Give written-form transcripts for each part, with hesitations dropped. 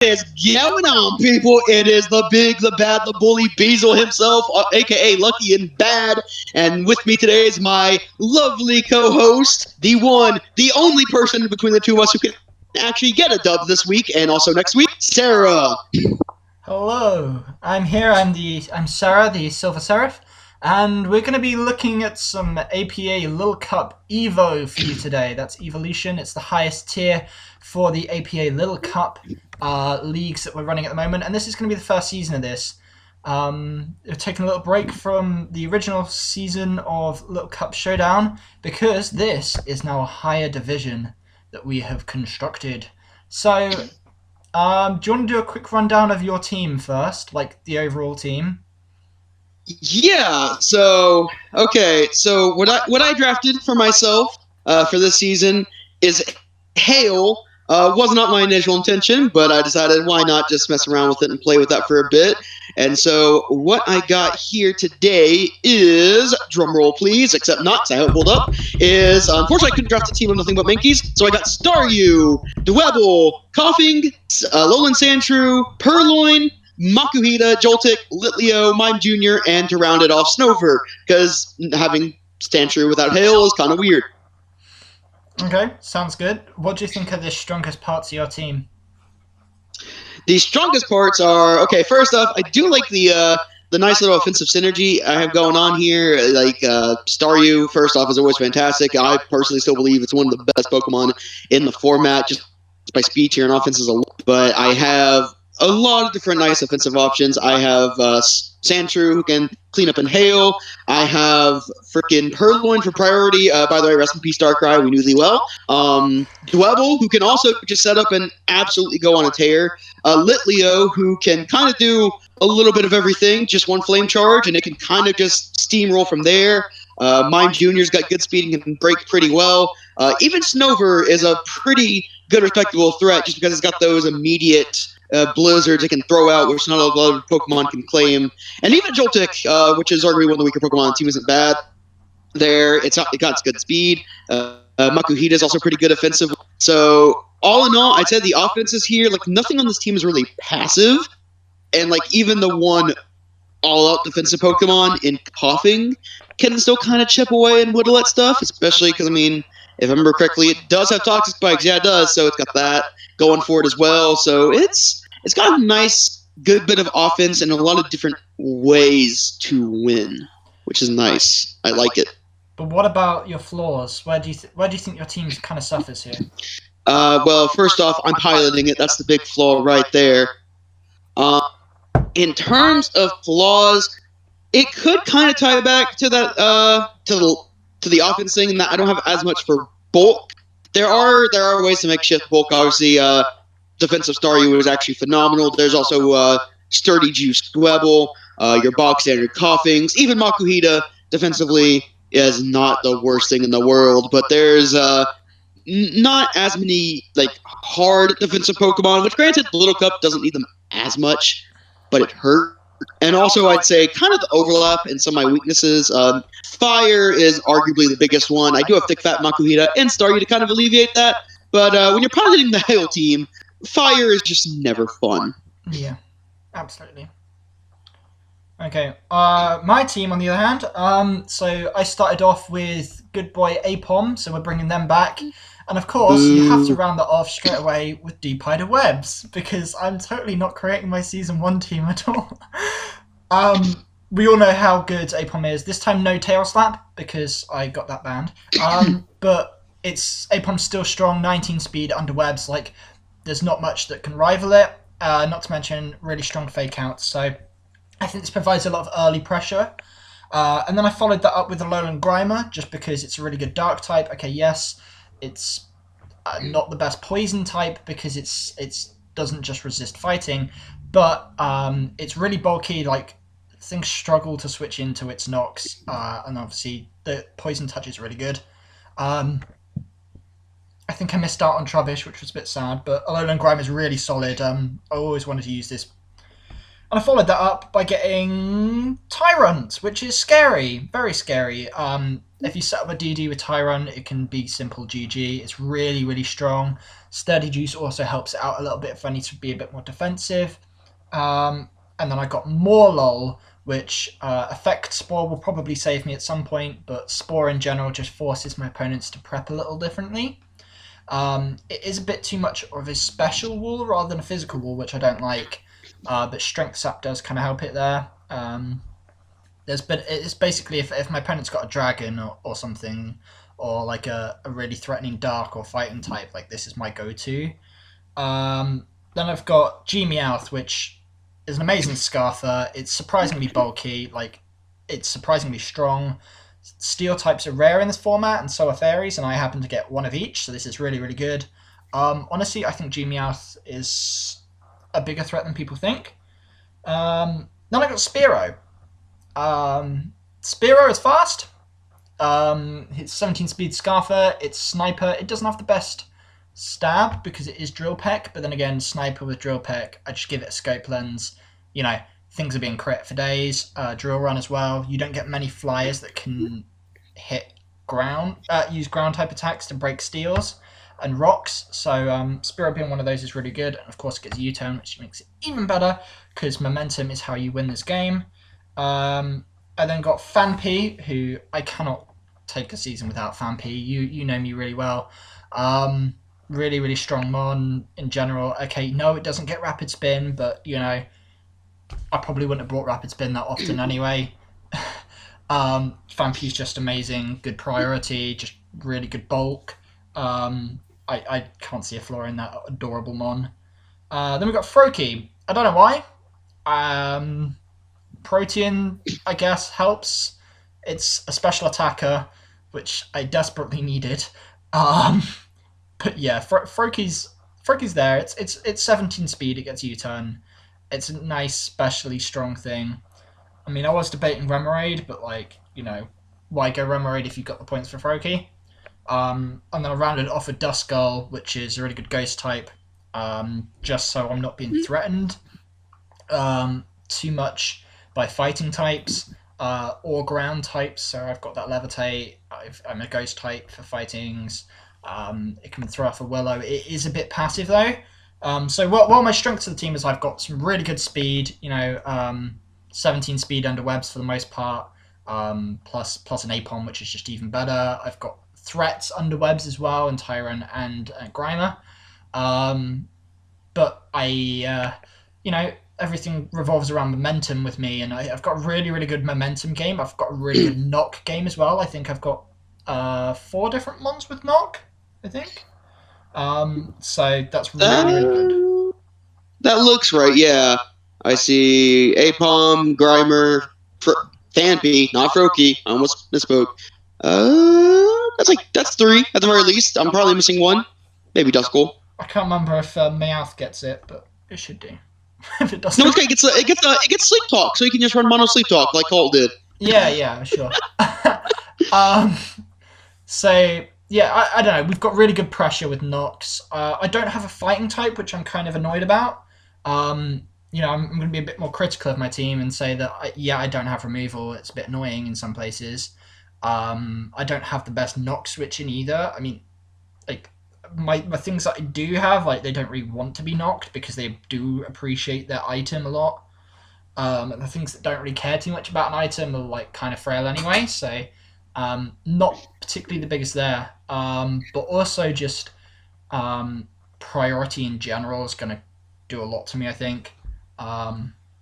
is going on, people? It is the big, the bad, the bully Beezle himself, aka Lucky and Bad. And with me today is my lovely co-host, the one, the only person between the two of us who can actually get a dub this week and also next week, Sarah. Hello, I'm here. I'm Sarah, the Silver Seraph, and we're going to be looking at some APA Lil Cup Evo for you today. That's Evolution. It's the highest tier for the APA Lil Cup leagues that we're running at the moment, and this is going to be the first season of this. We're taking a little break from the original season of Lil Cup Showdown because this is now a higher division that we have constructed. So, do you want to do a quick rundown of your team first, like the overall team? Yeah. So what I drafted for myself for this season is Hail. Was not my initial intention, but I decided why not just mess around with it and play with that for a bit. And so what I got here today is, drum roll please, except not, because I have it pulled up, is, unfortunately I couldn't draft a team of nothing but Minkies, so I got Staryu, Dwebble, Coughing, Alolan Sandshrew, Purloin, Makuhita, Joltik, Litleo, Mime Jr., and to round it off, Snover, because having Sandshrew without Hail is kind of weird. Okay, sounds good. What do you think are the strongest parts of your team? The strongest parts are, okay, first off, I do like the nice little offensive synergy I have going on here. Like, Staryu, first off, is always fantastic. I personally still believe it's one of the best Pokemon in the format, just by speed tier and offenses alone. But I have a lot of different nice offensive options. I have Sandshrew, who can clean up and hail. I have freaking Purloin for priority. By the way, rest in peace, Darkrai. We knew thee well. Dwebble, who can also just set up and absolutely go on a tear. Litleo, who can kind of do a little bit of everything, just one flame charge, and it can kind of just steamroll from there. Mime Jr.'s got good speed and can break pretty well. Even Snover is a pretty good, respectable threat just because it's got those immediate blizzards it can throw out, which not a lot of Pokemon can claim. And even Joltik, which is arguably one of the weaker Pokemon on the team, isn't bad. It got good speed. Makuhita is also pretty good offensive. So all in all, I'd say the offenses here, like nothing on this team is really passive. And like even the one all-out defensive Pokemon in Coughing can still kind of chip away and whittle at stuff, especially because, I mean, if I remember correctly, it does have Toxic Spikes. Yeah, it does. So it's got that going for it as well. So it's got a nice, good bit of offense and a lot of different ways to win, which is nice. I like it. But what about your flaws? Where do you think your team kind of suffers here? Well, first off, I'm piloting it. That's the big flaw right there. In terms of flaws, it could kind of tie back to that to the offense thing, and that I don't have as much for bulk. There are ways to make shift bulk. Obviously, defensive Staryu is actually phenomenal. There's also sturdy juice Dwebble, your box standard Coughings, even Makuhita defensively is not the worst thing in the world. But there's not as many like hard defensive Pokemon. Which, granted, the Little Cup doesn't need them as much, but it hurt. And also, I'd say kind of the overlap in some of my weaknesses. Fire is arguably the biggest one. I do have Thick Fat Makuhita and Staryu to kind of alleviate that. But when you're piloting the Hail team, fire is just never fun. Yeah, absolutely. Okay, my team, on the other hand, so I started off with Good Boy Apom, so we're bringing them back. And of course, you have to round that off straight away with Deep-Hider Webs, because I'm totally not creating my Season 1 team at all. We all know how good Apom is. This time, no Tail Slap, because I got that banned. But Apom's still strong, 19 speed under Webs. Like, there's not much that can rival it, not to mention really strong Fake Outs. So I think this provides a lot of early pressure. And then I followed that up with Alolan Grimer, just because it's a really good Dark type. Okay, yes. It's not the best poison type because it doesn't just resist fighting, but it's really bulky. Like, things struggle to switch into its Nox, and obviously the poison touch is really good. I think I missed out on Trubbish, which was a bit sad, but Alolan Grime is really solid. I always wanted to use this. And I followed that up by getting Tyrant, which is scary, very scary. If you set up a DD with Tyrant, it can be simple GG. It's really, really strong. Sturdy Juice also helps it out a little bit if I need to be a bit more defensive. And then I got more LOL, which Effect Spore will probably save me at some point, but Spore in general just forces my opponents to prep a little differently. It is a bit too much of a special wall rather than a physical wall, which I don't like, but Strength Sap does kind of help it there. It's basically if my opponent's got a dragon or something, or like a really threatening dark or fighting type, like this is my go-to. Then I've got G Meowth, which is an amazing Scarfer. It's surprisingly bulky, like it's surprisingly strong. Steel types are rare in this format, and so are fairies, and I happen to get one of each, so this is really, really good. Honestly, I think G Meowth is a bigger threat than people think. Then I got Spearow. Spearow is fast. It's 17 speed Scarfer. It's Sniper. It doesn't have the best stab because it is Drill Peck, but then again, Sniper with Drill Peck, I just give it a scope lens. You know, things are being crit for days. Drill Run as well. You don't get many flyers that can hit ground, use ground type attacks to break steels and rocks. So Spearow being one of those is really good. And of course, it gets U-turn, which makes it even better because momentum is how you win this game. I then got Fanpy, who I cannot take a season without Fanpy. You know me really well. Really, really strong mon in general. Okay, no, it doesn't get Rapid Spin, but, you know, I probably wouldn't have brought Rapid Spin that often anyway. Fanpy's just amazing. Good priority, just really good bulk. I can't see a flaw in that adorable mon. Then we've got Froakie. I don't know why. Protean, I guess, helps. It's a special attacker, which I desperately needed. But yeah, Froakie's there. It's 17 speed. It gets U-turn. It's a nice, specially strong thing. I mean, I was debating Remoraid, but like, you know, why go Remoraid if you've got the points for Froakie? And then I rounded it off with Duskull, which is a really good ghost type. Just so I'm not being threatened too much by fighting types or ground types. So I've got that Levitate. I'm a ghost type for fightings. It can throw off a Willow. It is a bit passive though. So while my strengths of the team is I've got some really good speed, 17 speed under webs for the most part, plus an Apom, which is just even better. I've got threats under webs as well, and Tyrant and Grimer. But everything revolves around momentum with me, and I've got a really, really good momentum game. I've got a really good knock game as well. I think I've got 4 different mons with knock, I think. So that's really, really good. That looks right, yeah. I see Apom, Grimer, Fanpy, not Froakie. I almost misspoke. That's 3 at the very least. I'm probably missing 1. Maybe Duskull. I can't remember if Meowth gets it, but it should do. If it doesn't. No, it's okay. It gets Sleep Talk, so you can just run Mono Sleep Talk like Colt did. Yeah, sure. So yeah, I don't know. We've got really good pressure with Nox. I don't have a fighting type, which I'm kind of annoyed about. I'm going to be a bit more critical of my team and say that I don't have removal. It's a bit annoying in some places. I don't have the best Nox switching either. I mean, like my things that I do have, like they don't really want to be knocked because they do appreciate their item a lot. And the things that don't really care too much about an item are like kind of frail anyway. So not particularly the biggest there. But also just priority in general is going to do a lot to me, I think.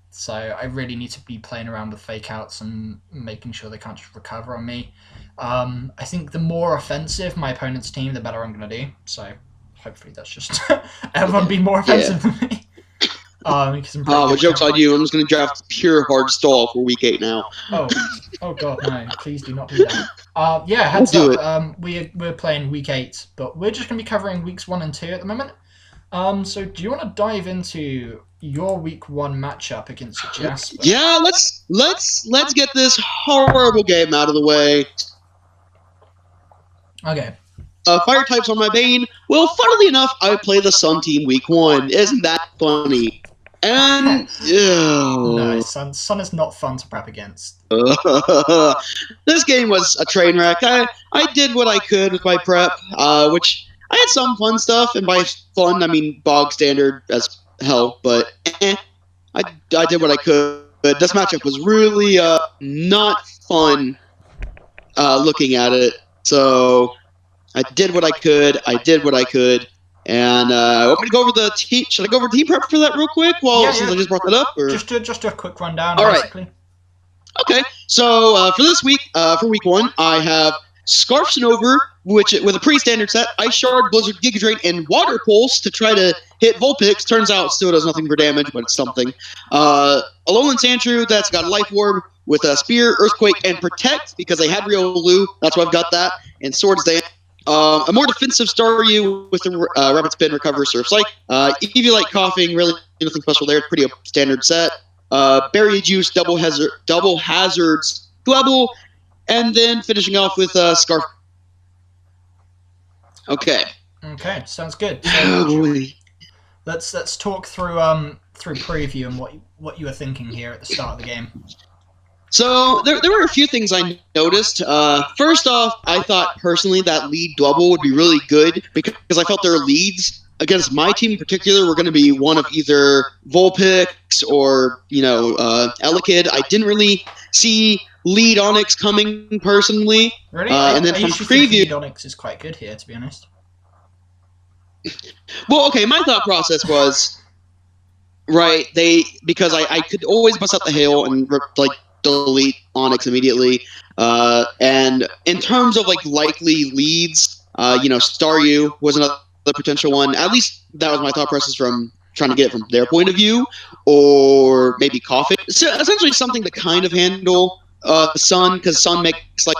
So I really need to be playing around with fake outs and making sure they can't just recover on me. I think the more offensive my opponent's team, the better I'm going to do. So hopefully that's just everyone being more offensive than me. Well, joke's on you. I'm just going to draft pure hard stall for week 8 now. Oh God, no! Please do not do that. Heads up. We're playing week 8, but we're just going to be covering weeks 1 and 2 at the moment. So do you want to dive into your week 1 matchup against Jasper? Yeah, let's get this horrible game out of the way. Okay. Fire types on my Bane. Well, funnily enough, I play the Sun team week 1. Isn't that funny? And no, Sun is not fun to prep against. This game was a train wreck. I did what I could with my prep, which I had some fun stuff, and by fun I mean bog standard as hell. But I did what I could. This matchup was really not fun looking at it. So I did what I could. And want me to go over the team? Should I go over team prep for that real quick? Well, since I just brought that up, or just a quick rundown, all right. basically. Okay, so for this week, for week 1, I have Scarf Snover, which with a pretty standard set, Ice Shard, Blizzard, Giga Drain, and Water Pulse to try to hit Vulpix. Turns out, still does nothing for damage, but it's something. Alolan Sandshrew, that's got Life Orb with a Spear, Earthquake, and Protect because I had Riolu. That's why I've got that. And Swords Dance. A more defensive Staryu with the Rapid Spin, Recover, Surf Psych. Eviolite, Coughing, really nothing special there. It's pretty standard set. Berry Juice, Double Hazards, Glebble, and then finishing off with Scarf. Okay. Okay, sounds good. So let's talk through preview and what you were thinking here at the start of the game. So there were a few things I noticed. First off, I thought personally that lead double would be really good because I felt their leads against my team in particular were going to be one of either Vulpix or Elekid. I didn't really see lead Onyx coming personally. Really? And then from preview, lead Onyx is quite good here, to be honest. Well, okay, my thought process was right. Because I could always bust out the hail and delete Onyx immediately. And in terms of likely leads, Staryu was another potential one. At least that was my thought process from trying to get it from their point of view, or maybe Coughing. So essentially something to kind of handle Sun, because Sun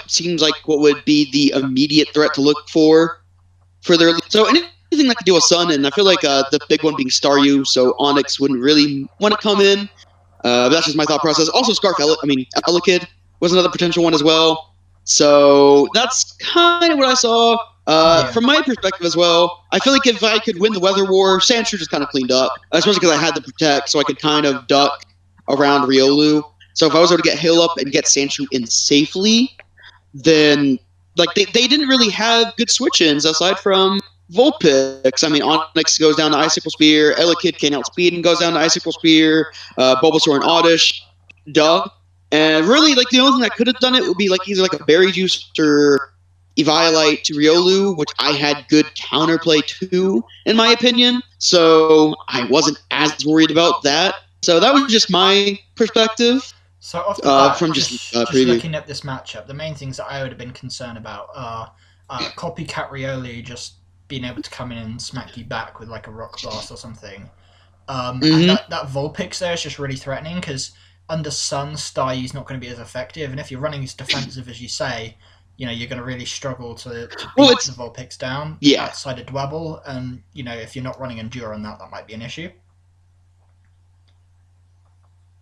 seems like what would be the immediate threat to look for their lead. So anything that could deal with Sun, and I feel like the big one being Staryu, so Onyx wouldn't really want to come in. But that's just my thought process. Also, Elekid was another potential one as well. So that's kind of what I saw. From my perspective as well, I feel like if I could win the Weather War, Sandshrew just kind of cleaned up, especially because I had the Protect, so I could kind of duck around Riolu. So if I was able to get Hail up and get Sandshrew in safely, then they didn't really have good switch-ins aside from Vulpix. I mean, Onyx goes down to Icicle Spear, Elekid can outspeed and goes down to Icicle Spear, Bulbasaur and Oddish, duh. And really, the only thing that could have done it would be either a Berry Juice or Eviolite to Riolu, which I had good counterplay to, in my opinion. So I wasn't as worried about that. So that was just my perspective. So off the bat, from just looking at this matchup, the main things that I would have been concerned about are Copycat Riolu just being able to come in and smack you back with a Rock Blast or something. And that Vulpix there is just really threatening because under Sun, Staryu's not going to be as effective, and if you're running as defensive as you say, you're going to really struggle to beat the Vulpix down outside of Dwebble, and if you're not running Endure on that might be an issue.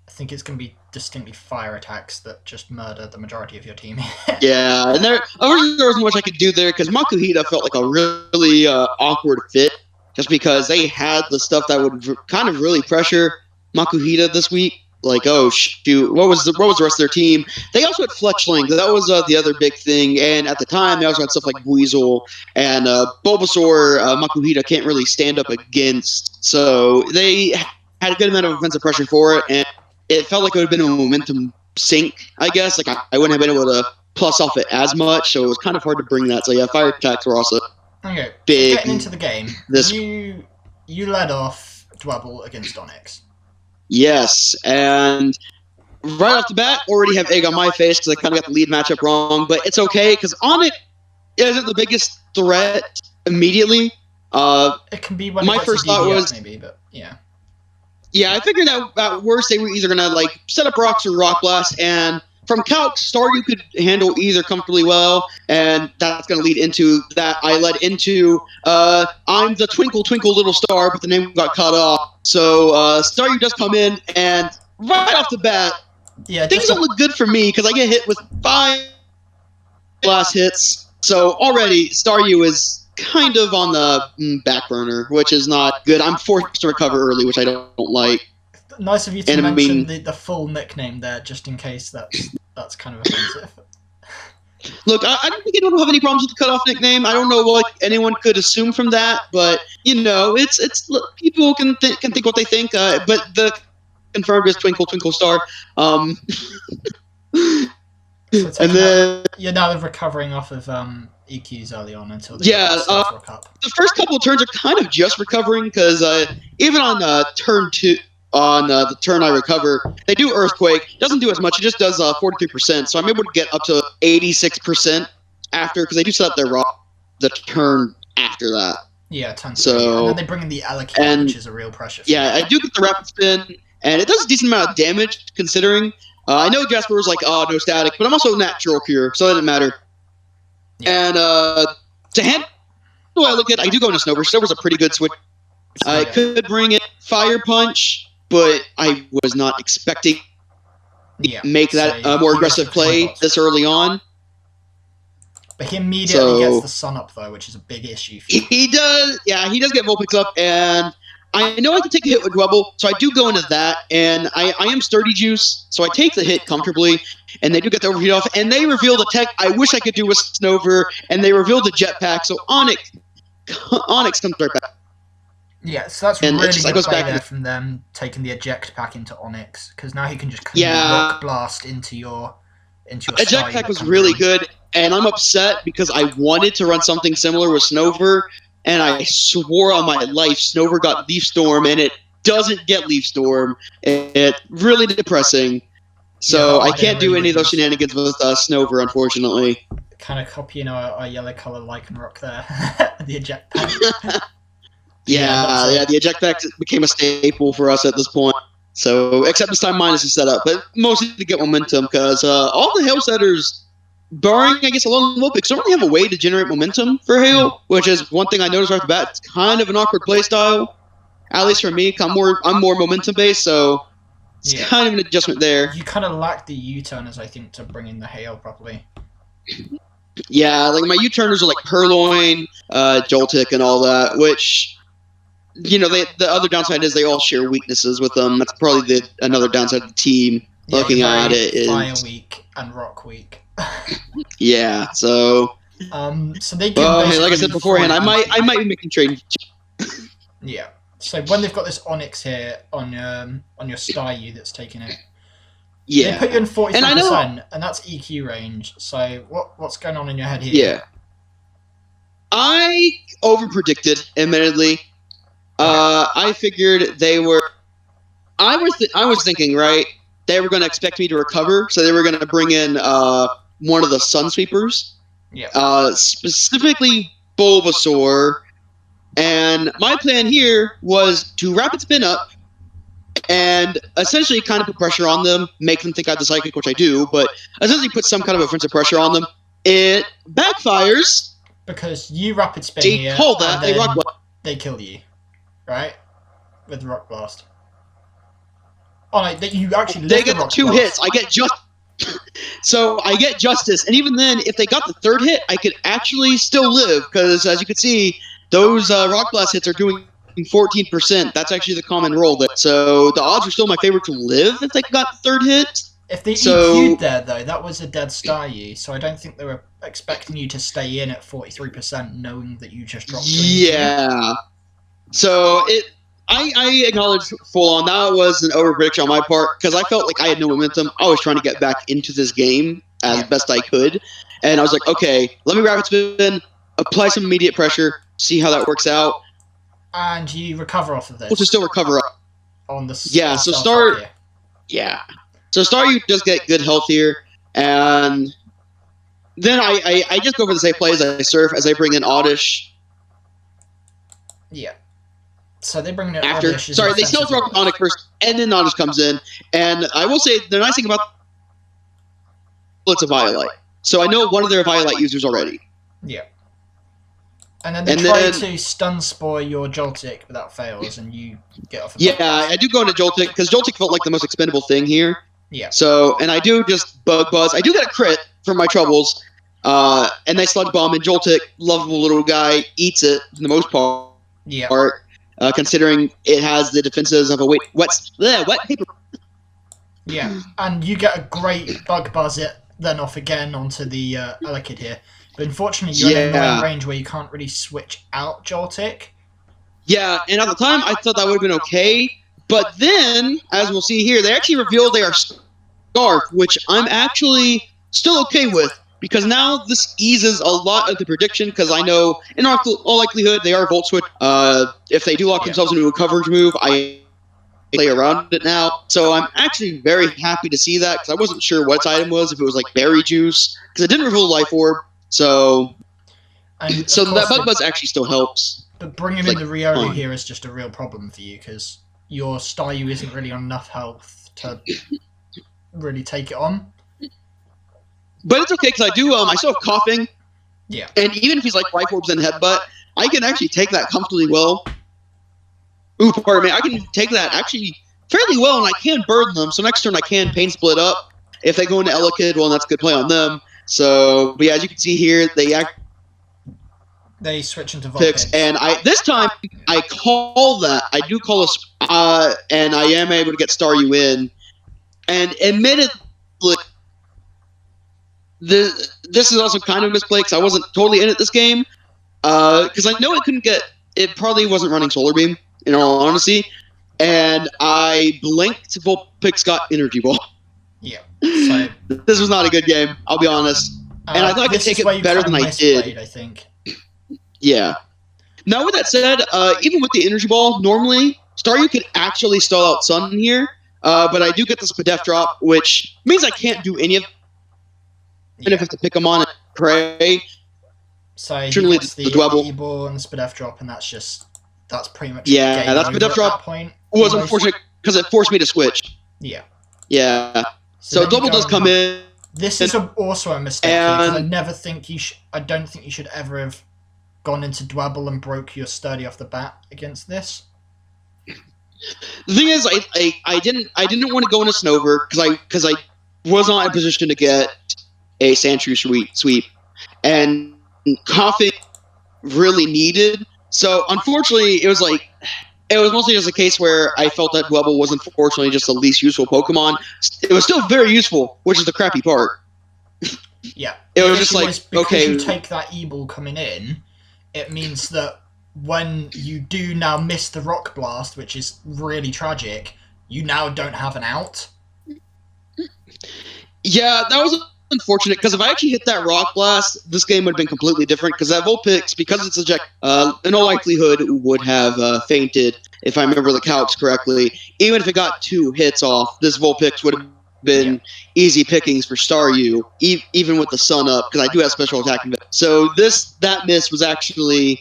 I think it's going to be distinctly fire attacks that just murder the majority of your team. Yeah, and there wasn't much I could do there because Makuhita felt like a really awkward fit, just because they had the stuff that would kind of really pressure Makuhita this week. Oh shoot, what was the rest of their team? They also had Fletchling. That was the other big thing, and at the time they also had stuff like Beezle and Bulbasaur. Makuhita can't really stand up against, so they had a good amount of offensive pressure for it, and it felt like it would have been a momentum sink, I guess. I wouldn't have been able to plus off it as much, so it was kind of hard to bring that. So yeah, fire attacks were also big. So getting into the game, you led off Dwebble against Onyx. Yes, and right off the bat, already have egg on my face because I kind of got the lead matchup wrong, but it's okay because Onyx isn't the biggest threat immediately. It can be when my first thought was maybe, but yeah. Yeah, I figured that at worst they were either going to set up rocks or rock blast, and from Calc, Staryu could handle either comfortably well, and that's going to lead into that. I led into I'm the Twinkle Twinkle Little Star, but the name got cut off. So Staryu does come in, and right off the bat, things don't look good for me because I get hit with 5 blast hits. So already Staryu is kind of on the back burner, which is not good. I'm forced to recover early, which I don't like. Nice of you to mention the full nickname there, just in case that's kind of offensive. Look, I don't think I don't have any problems with the cutoff nickname. I don't know what anyone could assume from that, but it's people can think what they think. But the confirmed is Twinkle Twinkle Star. So And then you're now recovering off of EQs early on until they rock up. The first couple of turns are kind of just recovering because even on turn 2, on the turn I recover, they do Earthquake. Doesn't do as much. It just does 43%. So I'm able to get up to 86% after because they do set up their rock the turn after that. Yeah, turn 3. And then they bring in the allocate, which is a real pressure. I do get the rapid spin, and it does a decent amount of damage considering. I know Jasper was like, oh, no static, but I'm also natural cure, so it doesn't matter. Yeah. And to handle I look at, I do go into Snover. Snover's a pretty good switch. I could bring in Fire Punch, but I was not expecting to make that more aggressive play this early on. But he immediately gets the Sun Up, though, which is a big issue for him. He does, he does get Vulpix up, and I know I can take a hit with Dwebble, so I do go into that, and I am Sturdy Juice, so I take the hit comfortably, and they do get the overheat off, and they reveal the tech I wish I could do with Snover, and they reveal the Jetpack, so Onyx comes right back. Yeah, so that's really good play there from them, taking the Eject Pack into Onyx, because now he can just clean Rock Blast into your Eject Pack was really good, and I'm upset because I wanted to run something similar with Snover, and I swore on my life Snover got Leaf Storm, and it doesn't get Leaf Storm. It's really depressing. So I can't do any of those shenanigans with Snover, unfortunately. Kind of copying our yellow color Lycanroc there, the Eject Pack. The Eject Pack became a staple for us at this point. So, except this time minus is set up, but mostly to get momentum, because all the Hail setters, barring, I guess, along Vulpix, don't really have a way to generate momentum for Hail, which is one thing I noticed right off the bat. It's kind of an awkward play style, at least for me. I'm more momentum-based, so it's kind of an adjustment there. You kind of lack the U-turners, I think, to bring in the Hail properly. Yeah, like my U-turners are like Purloin, Joltik, and all that, which... the other downside is they all share weaknesses with them. That's probably another downside of the team. Looking at it is Fire weak and Rock weak. So. So they give like I said beforehand, I might be making trade. Yeah. So when they've got this Onyx here on your Staryu that's taking it. Yeah. They put you in 43%, and that's EQ range. So what's going on in your head here? Yeah. I overpredicted, admittedly. I figured they were. I was thinking, right? They were going to expect me to recover, so they were going to bring in one of the Sun Sweepers. Yeah. Specifically Bulbasaur, and my plan here was to rapid spin up and essentially kind of put pressure on them, make them think I had the Psychic, which I do, but essentially put some kind of offensive pressure on them. It backfires because you rapid spin here, and they kill you. Right? With the Rock Blast. Oh, no, you actually they get the 2 hits. I get So I get Justice, and even then, if they got the 3rd hit, I could actually still live, because as you can see, those Rock Blast hits are doing 14%. That's actually the common roll. So the odds are still in my favor to live if they got the 3rd hit. If they EQ'd there, though, that was a dead Staryu, so I don't think they were expecting you to stay in at 43%, knowing that you just dropped. Yeah. So I acknowledge full on that was an overprediction on my part because I felt like I had no momentum. I was trying to get back into this game as best I could, and I was like, okay, let me rapid spin, apply some immediate pressure, see how that works out, and you recover off of this. Well, to still recover up on the so Staryu does get good health here, and then I just go for the safe play as I surf as I bring in Oddish. Yeah. So they bring in Oddish. Sorry, they still throw Onyx first, and then Oddish comes in. And I will say, the nice thing about it's a Violite. So I know one of their Violite users already. Yeah. And then they try to stun spore your Joltik, but that fails, and you get off. I do go into Joltik, because Joltik felt like the most expendable thing here. Yeah. So, and I do just Bug Buzz. I do get a crit for my troubles, and they Sludge Bomb, and Joltik, lovable little guy, eats it for the most part. Yeah. Considering it has the defenses of a wet paper. Yeah, and you get a great Bug Buzz it then off again onto the Elekid here. But unfortunately, you're in an annoying range where you can't really switch out Joltik. Yeah, and at the time, I thought that would have been okay. But then, as we'll see here, they actually revealed they are Scarf, which I'm actually still okay with. Because now this eases a lot of the prediction, because I know, in all likelihood, they are Volt Switch. If they do lock themselves into a coverage move, I play around it now. So I'm actually very happy to see that, because I wasn't sure what its item was, if it was like Berry Juice, because it didn't reveal Life Orb. So that Bug Buzz actually still helps. But bringing in the Riolu here is just a real problem for you, because your Staryu isn't really on enough health to really take it on. But it's okay, because I still have Coughing. Yeah. And even if he's like Life Orbs and Headbutt, I can actually take that comfortably well. Ooh, pardon me. I can take that actually fairly well, and I can burn them. So next turn I can Pain Split up. If they go into Elekid, well, that's a good play on them. So, but yeah, as you can see here, they switch into Vulpix. And this time, I call that. I do call this, and I am able to get Staryu in. And admittedly, this is also kind of a misplay, because I wasn't totally in it this game. Because I know it probably wasn't running Solar Beam, in all honesty. And I blinked, Vulpix got Energy Ball. Yeah. So this was not a good game, I'll be honest. And I thought I could take it better than I did. I think. Yeah. Now, with that said, even with the Energy Ball, normally, Staryu could actually stall out Sun here. But I do get this Spadef drop, which means I can't do any of it. And if I have to pick them on and pray. So he gets the E-Ball and the Spadef drop, and that's pretty much that Spadef drop was unfortunate, because it forced me to switch. Yeah. Yeah. So double does come in. This is also a mistake, because I don't think you should ever have gone into Dwebble and broke your Sturdy off the bat against this. The thing is, I didn't want to go into Snover, because I was not in a position to get a Sandshrew sweep, and Coughing really needed. So unfortunately, it was mostly just a case where I felt that Dwebble was unfortunately just the least useful Pokemon. It was still very useful, which is the crappy part. Yeah, it was just like, because okay, you take that E-Ball coming in, it means that when you do now miss the Rock Blast, which is really tragic, you now don't have an out. Yeah, that was unfortunate, because if I actually hit that Rock Blast, this game would have been completely different, because that Vulpix, because it's eject, in all likelihood, would have fainted, if I remember the calcs correctly. Even if it got 2 hits off, this Vulpix would have been easy pickings for Staryu, even with the sun up, because I do have special attack. So that miss was actually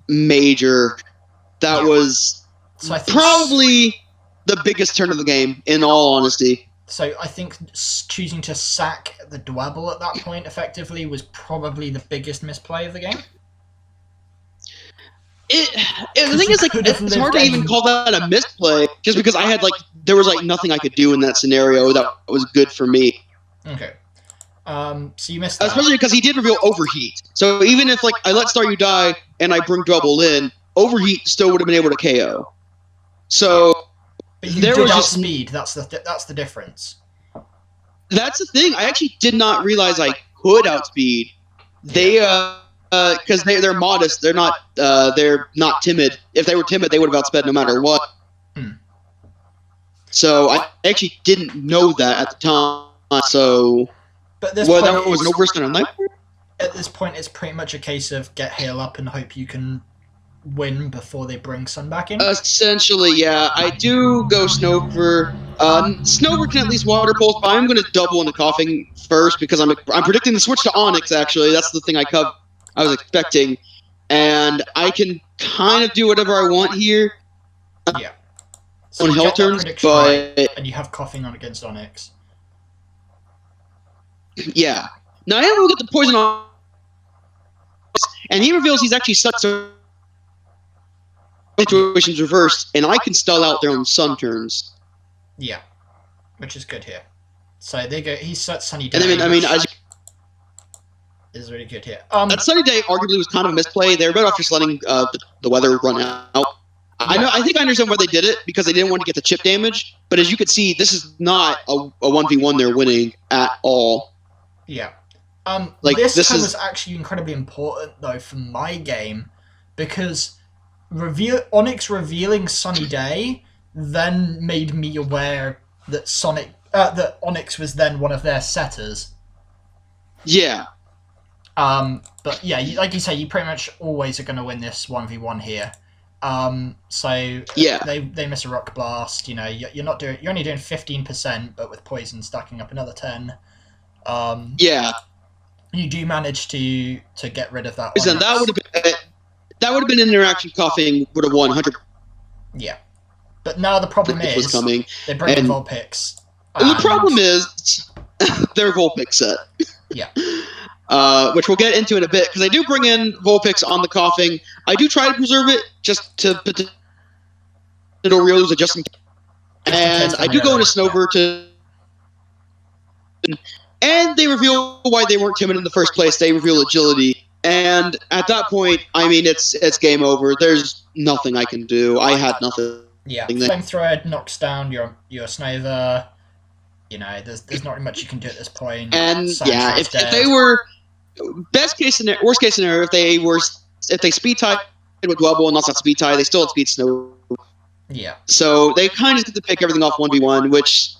major. That was probably the biggest turn of the game, in all honesty. So I think choosing to sack the Dwebble at that point effectively was probably the biggest misplay of the game. The thing is, it's hard to even call that a misplay, just because I had there was nothing I could do in that scenario that was good for me. Okay. So you missed that. Especially because he did reveal Overheat. So even if I let Staryu die and I bring Dwebble in, Overheat still would have been able to KO. So but you did outspeed. That's the difference. That's the thing. I actually did not realize I could outspeed. They because they're modest. They're not timid. If they were timid, they would have outsped no matter what. So I actually didn't know that at the time. So, but this that was no worse than a night. At this point, it's pretty much a case of get heal up and hope you can win before they bring Sun back in. Essentially, yeah. I do go Snover. Snover can at least Water Pulse, but I'm going to double into Coughing first, because I'm predicting the switch to Onix. Actually, that's the thing I was expecting, and I can kind of do whatever I want here. Yeah. So on Hell turns, but and you have Coughing on against Onix. Yeah. Now I am going to get the poison on, and he reveals he's actually such a situations reversed, and I can stall out there on Sun turns. Yeah, which is good here. So they go. He sets Sunny Day. And then, is really good here. That Sunny Day arguably was kind of a misplay. They were better off just letting the weather run out. Yeah. I think I understand why they did it, because they didn't want to get the chip damage. But as you can see, this is not a 1v1 they're winning at all. Yeah. Like This this turn is was actually incredibly important though for my game because Onyx revealing Sunny Day then made me aware that that Onyx was then one of their setters. yeah. But yeah, like you say, you pretty much always are going to win this 1v1 here. So Yeah. they miss a rock blast. You know, you're only doing 15%, but with poison stacking up another 10. Yeah. You do manage to get rid of that Listen, Onyx. that would have been an interaction. Coughing would have won 100. Yeah, but now the problem Was is coming, they bring in and Vulpix. the problem is their Vulpix set. Yeah. Which we'll get into in a bit, because I do bring in Vulpix on the coughing. I do try to preserve it just to put the Oreos just in case. And I do go into Snover to. And they reveal why they weren't timid in the first place. They reveal agility. And at that point, I mean, it's game over. There's nothing I can do. I had nothing. Yeah, Flamethrower knocks down your Snover. You know, there's not much you can do at this point. And yeah, if they were worst case scenario, if they speed tie with Dwebble and not speed tie, they still had speed Snow. Yeah. So they kind of get to pick everything off 1v1, which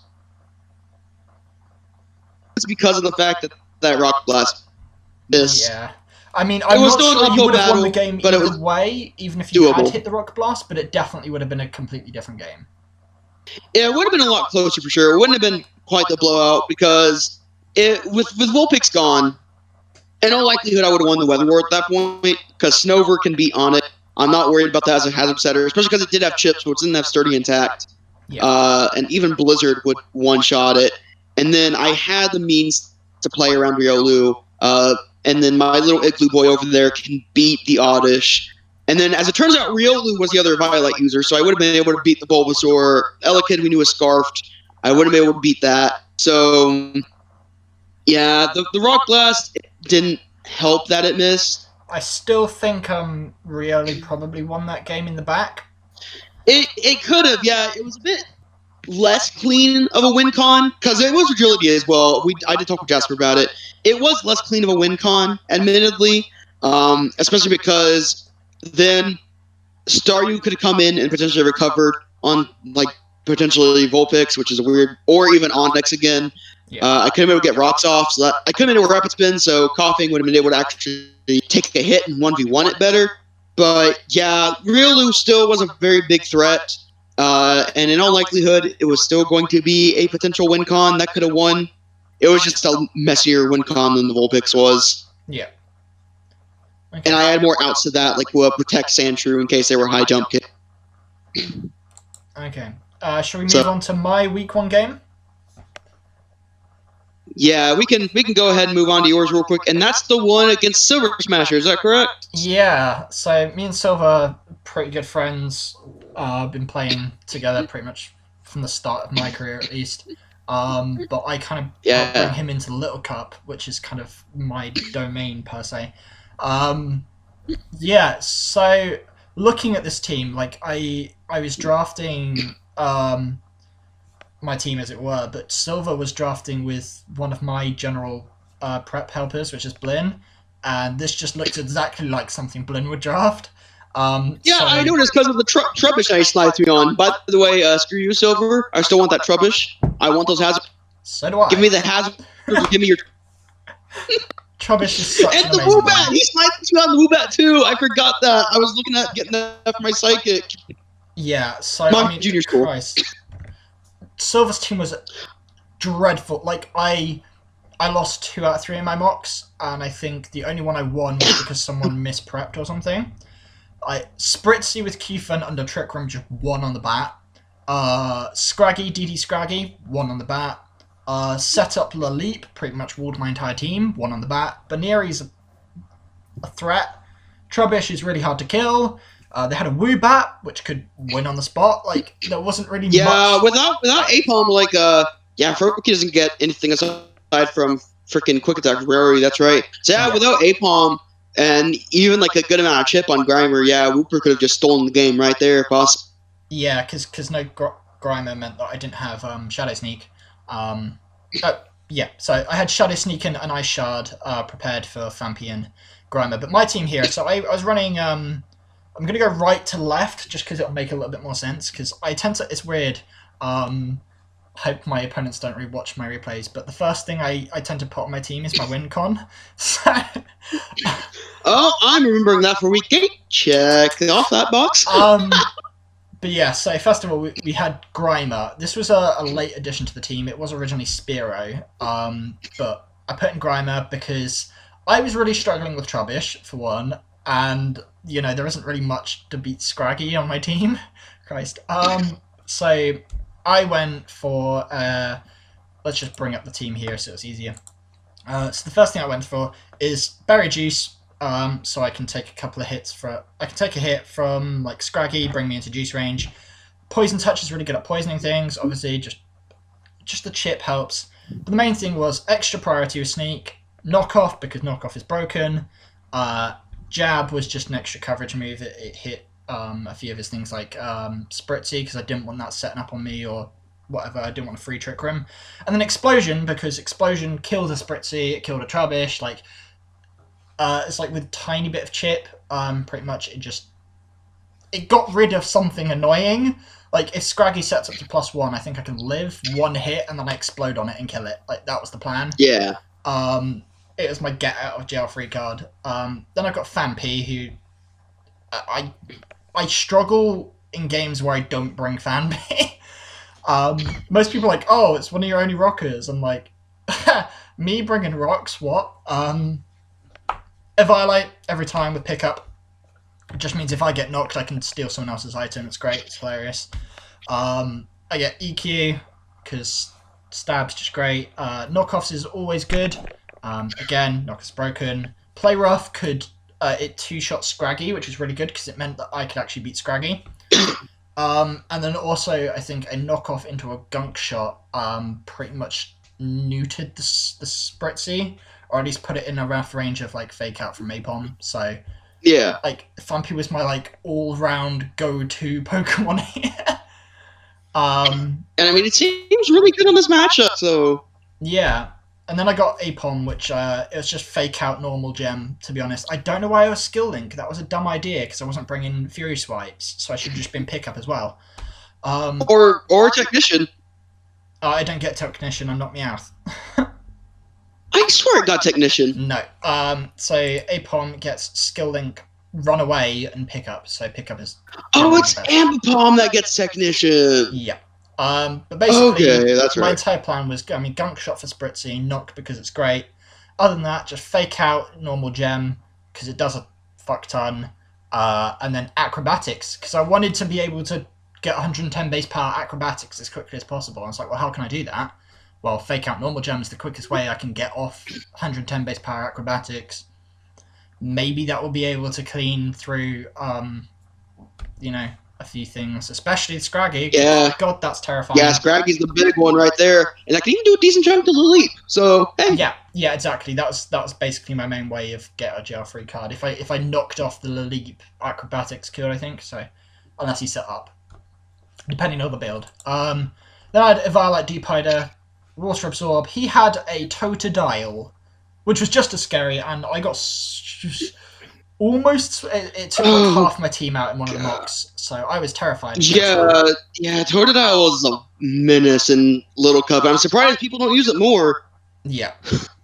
is because of the fact that Rock Blast missed. Yeah. I mean, I'm not sure you would have won the game either way, even if you had hit the Rock Blast, but it definitely would have been a completely different game. Yeah, it would have been a lot closer for sure. It wouldn't have been quite the blowout because with Vulpix gone, in all likelihood, I would have won the Weather War at that point because Snover can be on it. I'm not worried about that as a hazard setter, especially because it did have chips, which didn't have sturdy intact. Yeah. And even Blizzard would one-shot it. And then I had the means to play around Riolu. And then my little Igloo boy over there can beat the Oddish. And then, as it turns out, Riolu was the other Violet user, so I would have been able to beat the Bulbasaur. Elekid, we knew was Scarfed. I wouldn't have been able to beat that. So, yeah, the Rock Blast didn't help that it missed. I still think Riolu probably won that game in the back. It could have, yeah. It was a bit less clean of a win con, because it was agility as well. I did talk with Jasper about it. It was less clean of a win con, admittedly, especially because then Staryu could have come in and potentially recovered on, like, potentially Vulpix, which is a weird, or even Onyx again. Yeah. I couldn't be able to get rocks off, so I couldn't be able to rapid spin, so coughing would have been able to actually take a hit and 1v1 it better. But yeah, Riolu still was a very big threat, and in all likelihood, it was still going to be a potential win con that could have won. It was just a messier win con than the Vulpix was. Yeah. Okay. And I had more outs to that, like protect Sandshrew in case they were high jump kit. Okay. Shall we move on to my week 1 game? Yeah, we can go ahead and move on to yours real quick, and that's the one against Silver Smasher. Is that correct? Yeah. So me and Silver are pretty good friends. Been playing together pretty much from the start of my career, at least. But I kind of bring him into the Little Cup, which is kind of my domain per se. Yeah. So looking at this team, like I was drafting my team, as it were, but Silver was drafting with one of my general prep helpers, which is Blinn, and this just looked exactly like something Blinn would draft. I noticed because of the Trubbish that he slides me on. By the way, screw you, Silver. I still want that Trubbish. I want those hazards. So do I. Give me the hazards. Give me your... Trubbish is such and an the amazing Woobat! He slides me on the Woobat too! I forgot that. I was looking at getting that for my Psychic. Yeah, so I mean, junior school. Christ. Silver's team was dreadful. Like, I lost 2 out of 3 in my mocks, and I think the only one I won was because someone misprepped or something. Spritzy with Kefun under Trick Room just 1 on the bat. Scraggy, DD Scraggy, 1 on the bat. Set up Laleep, pretty much walled my entire team, 1 on the bat. Baneri's a threat. Trubbish is really hard to kill. They had a Woobat, which could win on the spot. Like, there wasn't really much. Yeah, without Apom, like, Froakie doesn't get anything aside from freaking Quick Attack Rarity, that's right. So yeah, without Apom, and even like a good amount of chip on Grimer, Wooper could have just stolen the game right there, if possible. Yeah, because no Grimer meant that I didn't have Shadow Sneak. Yeah, so I had Shadow Sneakin and Ice Shard prepared for Fampi and Grimer. But my team here, so I was running. I'm going to go right to left just because it'll make a little bit more sense. Because I tend to. It's weird. Hope my opponents don't rewatch my replays. But the first thing I tend to put on my team is my win con. So. Oh, I'm remembering that for week 8. Check off that box. But yeah, so first of all, we had Grimer. This was a late addition to the team. It was originally Spearow, but I put in Grimer because I was really struggling with Trubbish, for one, and, there isn't really much to beat Scraggy on my team. Christ. So I went for... let's just bring up the team here so it's easier. So the first thing I went for is Berry Juice, so I can take a couple of hits I can take a hit from like Scraggy, bring me into juice range. Poison Touch is really good at poisoning things. Obviously, just the chip helps. But the main thing was extra priority with Sneak, Knockoff because Knockoff is broken. Jab was just an extra coverage move. It hit a few of his things like Spritzy because I didn't want that setting up on me or whatever. I didn't want to free trick him. And then Explosion because Explosion killed a Spritzy, it killed a Trubbish. It's like with a tiny bit of chip, pretty much it got rid of something annoying. Like if Scraggy sets up to +1, I think I can live one hit and then I explode on it and kill it. Like that was the plan. Yeah. It was my get out of jail free card. Then I've got Fampi, who I struggle in games where I don't bring Fampi. Most people are like, oh, it's one of your only rockers. I'm like, me bringing rocks? What? Violate every time with pickup. It just means if I get knocked, I can steal someone else's item. It's great. It's hilarious. I get EQ because stab's just great. Knockoffs is always good. Again, Knockoff's broken. Play Rough could it two-shot Scraggy, which was really good because it meant that I could actually beat Scraggy. And then also, I think a knockoff into a gunk shot pretty much neutered the Spritzy, or at least put it in a rough range of like fake out from Apom. So yeah, like Fampi was my like all-round go-to Pokemon here. And I mean, it seems really good on this matchup. So yeah. And then I got Apom, which it was just fake out normal gem, to be honest. I don't know why I was Skill Link. That was a dumb idea because I wasn't bringing Fury Swipes, so I should have just been Pickup as well. Or Technician. I don't get Technician, I'm not Meowth. I swear it got Technician. No. So Apom gets Skill Link, Run Away, and Pickup. So Pickup is... Oh, it's Ambipom that gets Technician. Yeah. But basically, okay, that's my right. entire plan was, Gunk Shot for Spritzy, Knock because it's great. Other than that, just fake out normal gem because it does a fuck ton. And then Acrobatics because I wanted to be able to get 110 base power Acrobatics as quickly as possible. I was like, well, how can I do that? Well, fake out normal gem is the quickest way I can get off 110 base power Acrobatics. Maybe that will be able to clean through, a few things, especially Scraggy. Yeah. God, that's terrifying. Yeah, Scraggy's the big one right there. And I can even do a decent chunk to the leap. So, hey. Yeah, exactly. That was basically my main way of get a jail free card. If I knocked off the leap, Acrobatics killed, I think. So, unless he set up. Depending on the build. Then I had Eviolite Deep-Hider, Water Absorb. He had a Totodile, which was just as scary, and I got... almost, it took like half my team out in one of the mocks, so I was terrified. Yeah, Totodile was a menace in Little Cup. I'm surprised people don't use it more. Yeah,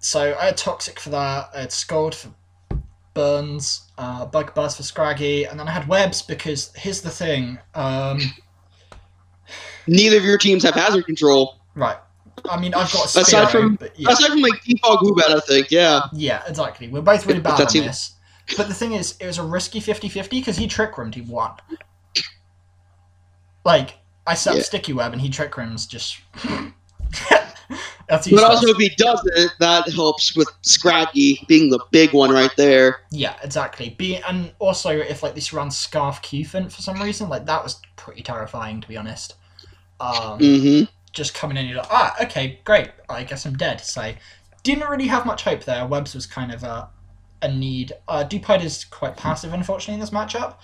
so I had Toxic for that, I had Scald for Burns, Bug Buzz for Scraggy, and then I had Webs because, here's the thing. Neither of your teams have hazard control. Right. I mean, I've got a Spearow, aside from like Defog Woobat, I think, yeah. Yeah, exactly. We're both really bad on this. But the thing is, it was a risky 50-50 because he Trick Rimmed, he won. Like, I set up Sticky Web and he Trick Rims just... That's but also, if he does it, that helps with Scraggy being the big one right there. Yeah, exactly. And also, if like this runs Scarf Cufant for some reason, like that was pretty terrifying, to be honest. Just coming in, you're like, okay, great. I guess I'm dead. So, didn't really have much hope there. Webs was kind of a need. Deep-Hide is quite passive, unfortunately, in this matchup.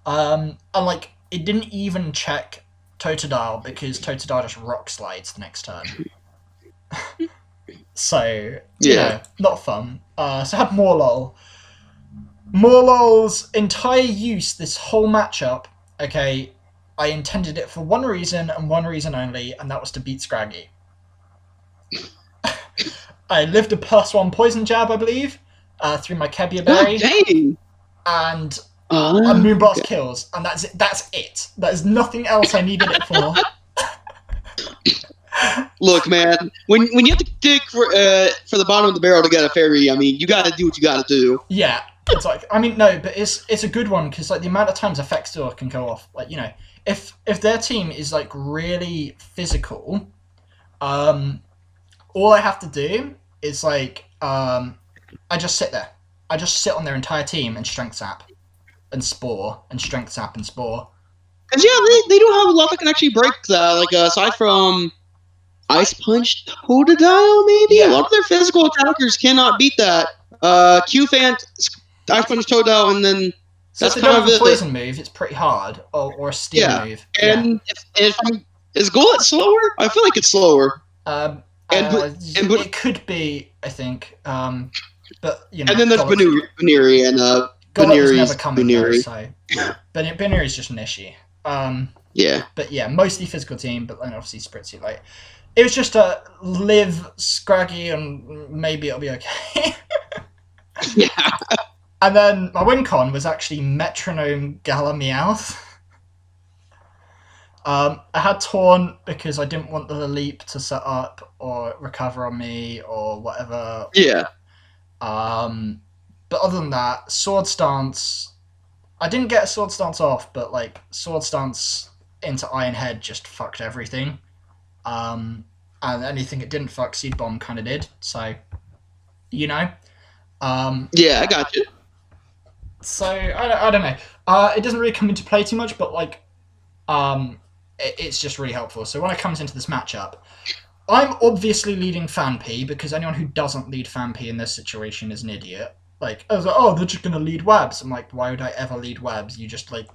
And like, it didn't even check Totodile because Totodile just rock slides the next turn. So, Yeah. not fun. So I had Morlul. Morlul's entire use this whole matchup, okay, I intended it for one reason and one reason only, and that was to beat Scraggy. I lived a +1 poison jab, I believe, through my Kebia Berry. Dang. And a Moonblast kills, and that's it. That's it. There's nothing else I needed it for. Look, man, when you have to dig for the bottom of the barrel to get a fairy, I mean, you got to do what you got to do. Yeah, it's like, I mean, no, but it's a good one because like the amount of times Effect Store can go off, like if their team is like really physical, all I have to do is like I just sit there. I just sit on their entire team and Strength Sap and Spore and Strength Sap and Spore. Because they do have a lot that can actually break that. Like aside from Ice Punch Totodile, maybe a lot of their physical attackers cannot beat that. Q-Fant, Ice Punch Totodile, and then so that's kind of a poison move. It's pretty hard, or a steel move. And is Gullet slower? I feel like it's slower. It could be, I think. But and then there's Banuri and Banuri's never coming though, so Banuri's just an issue. But yeah, mostly physical team, but then obviously Spritzy. Like, it was just a live Scraggy and maybe it'll be okay. Yeah. And then my win con was actually Metronome Gala Meowth. I had Taunt because I didn't want the leap to set up or recover on me or whatever. Yeah. But other than that, Sword Stance, I didn't get a Sword Stance off, but like Sword Stance into Iron Head just fucked everything. And anything it didn't fuck, Seed Bomb kind of did. So, yeah, I got you. So I don't know. It doesn't really come into play too much, but like, it's just really helpful. So when it comes into this matchup, I'm obviously leading Fanpy because anyone who doesn't lead Fanpy in this situation is an idiot. Like, I was like, oh, they're just gonna lead Webs. I'm like, why would I ever lead Webs? You just like,